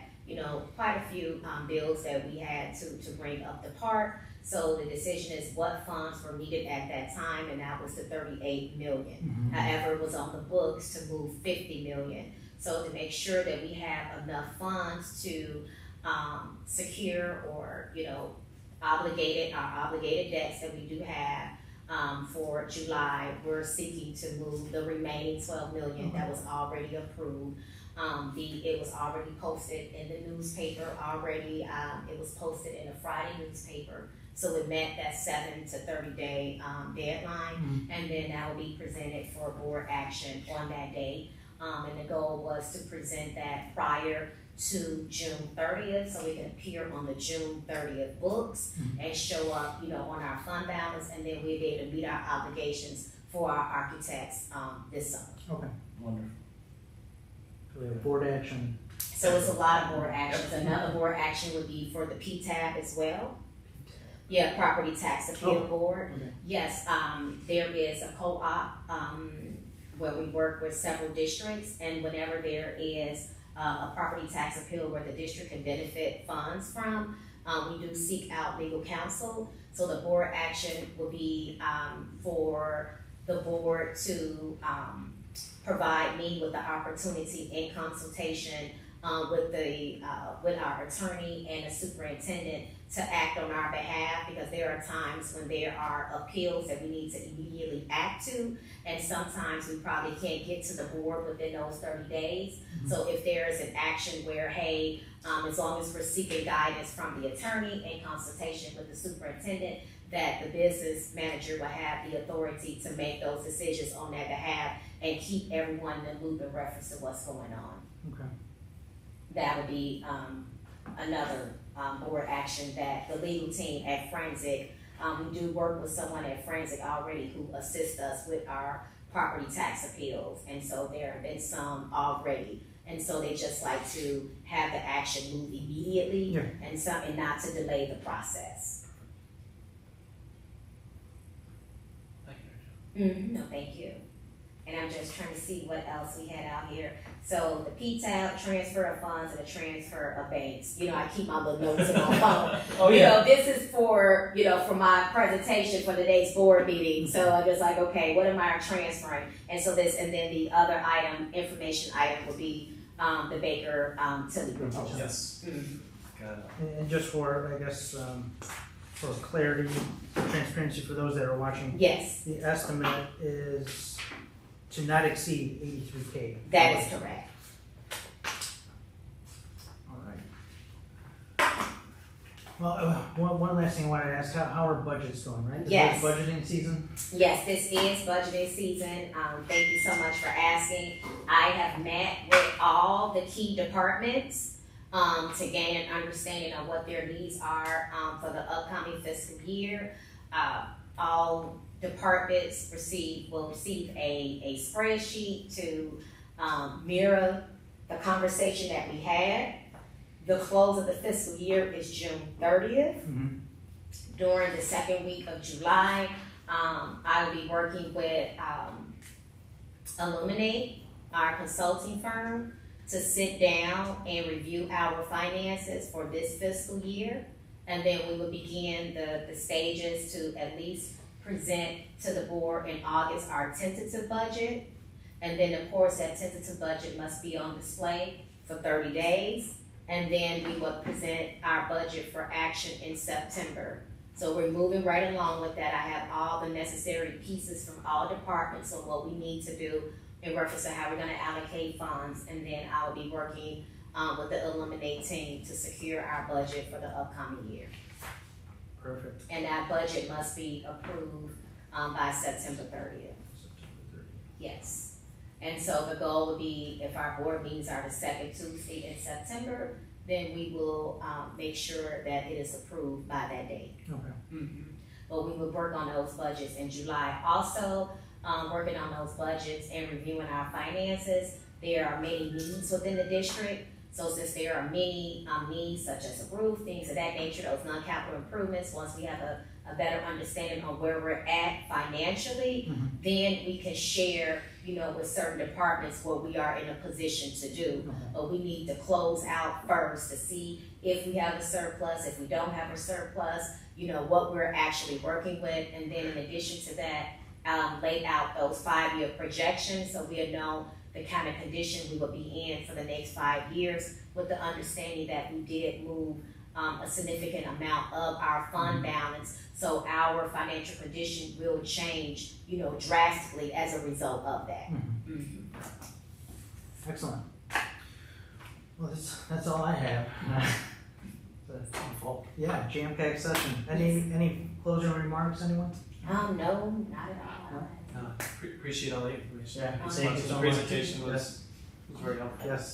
quite a few bills that we had to bring up to par. So the decision is what funds were needed at that time, and that was the 38 million. However, it was on the books to move 50 million. So to make sure that we have enough funds to secure or, our obligated debts that we do have for July, we're seeking to move the remaining 12 million that was already approved. It was already posted in the newspaper already. It was posted in a Friday newspaper. So it met that 7 to 30 day deadline, and then that will be presented for board action on that day. And the goal was to present that prior to June 30th, so we can appear on the June 30th books and show up, on our fund balance, and then we'll be able to meet our obligations for our architects this summer. Okay. Wonderful. So we have board action. So it's a lot of board actions. Another board action would be for the PTAB as well. Yeah, Property Tax Appeal Board. Okay. Yes, there is a co-op where we work with several districts, and whenever there is a property tax appeal where the district can benefit funds from, we do seek out legal counsel. So the board action will be for the board to provide me with the opportunity in consultation with our attorney and the superintendent to act on our behalf, because there are times when there are appeals that we need to immediately act to, and sometimes we probably can't get to the board within those 30 days. So if there is an action where, hey, as long as we're seeking guidance from the attorney in consultation with the superintendent, that the business manager will have the authority to make those decisions on their behalf and keep everyone in the loop in reference to what's going on. Okay. That would be another board action that the legal team at Forensic, we do work with someone at Forensic already who assists us with our property tax appeals, and so there have been some already, and so they just like to have the action move immediately, and not to delay the process. Thank you. No, thank you. And I'm just trying to see what else we had out here. So the PTAB, transfer of funds, and the transfer of banks. I keep my little notes in my phone. Oh yeah. This is for, for my presentation for today's board meeting. So I'm just like, okay, what am I transferring? And so and then the other item, information item, would be the Baker Tilly Group. Yes. Got it. And just for, I guess, for clarity, transparency for those that are watching. Yes, The estimate is to not exceed 83K. that is correct. All right. Well, one last thing I wanted to ask, how are budgets going, right? Yes. Is it budgeting season? Yes, this is budgeting season. Thank you so much for asking. I have met with all the key departments to gain an understanding of what their needs are for the upcoming fiscal year. All departments will receive a spreadsheet to mirror the conversation that we had. The close of the fiscal year is June 30th. Mm-hmm. During the second week of July, I will be working with Illuminate, our consulting firm, to sit down and review our finances for this fiscal year. And then we will begin the stages to at least present to the board in August our tentative budget. And then of course that tentative budget must be on display for 30 days. And then we will present our budget for action in September. So we're moving right along with that. I have all the necessary pieces from all departments on what we need to do in reference to how we're gonna allocate funds. And then I will be working with the Illuminate team to secure our budget for the upcoming year. Perfect. And that budget must be approved by September 30th. September 30th. Yes. And so the goal would be, if our board meetings are the second Tuesday in September, then we will make sure that it is approved by that date. Okay. But we will work on those budgets in July. Also, working on those budgets and reviewing our finances. There are many needs within the district. So since there are many needs such as a roof, things of that nature, those non-capital improvements, once we have a better understanding on where we're at financially, then we can share, with certain departments what we are in a position to do. Okay. But we need to close out first to see if we have a surplus, if we don't have a surplus, what we're actually working with. And then in addition to that, lay out those 5-year projections so we'll know the kind of condition we will be in for the next 5 years, with the understanding that we did move a significant amount of our fund balance. So our financial condition will change, drastically as a result of that. Excellent. Well, that's all I have. Yeah, jam-packed session. Any closing remarks, anyone? No, not at all. Appreciate all the information. Yeah, Thank thank you you so so much. much. The presentation was very helpful. Yes.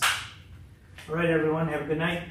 All right, everyone. Have a good night.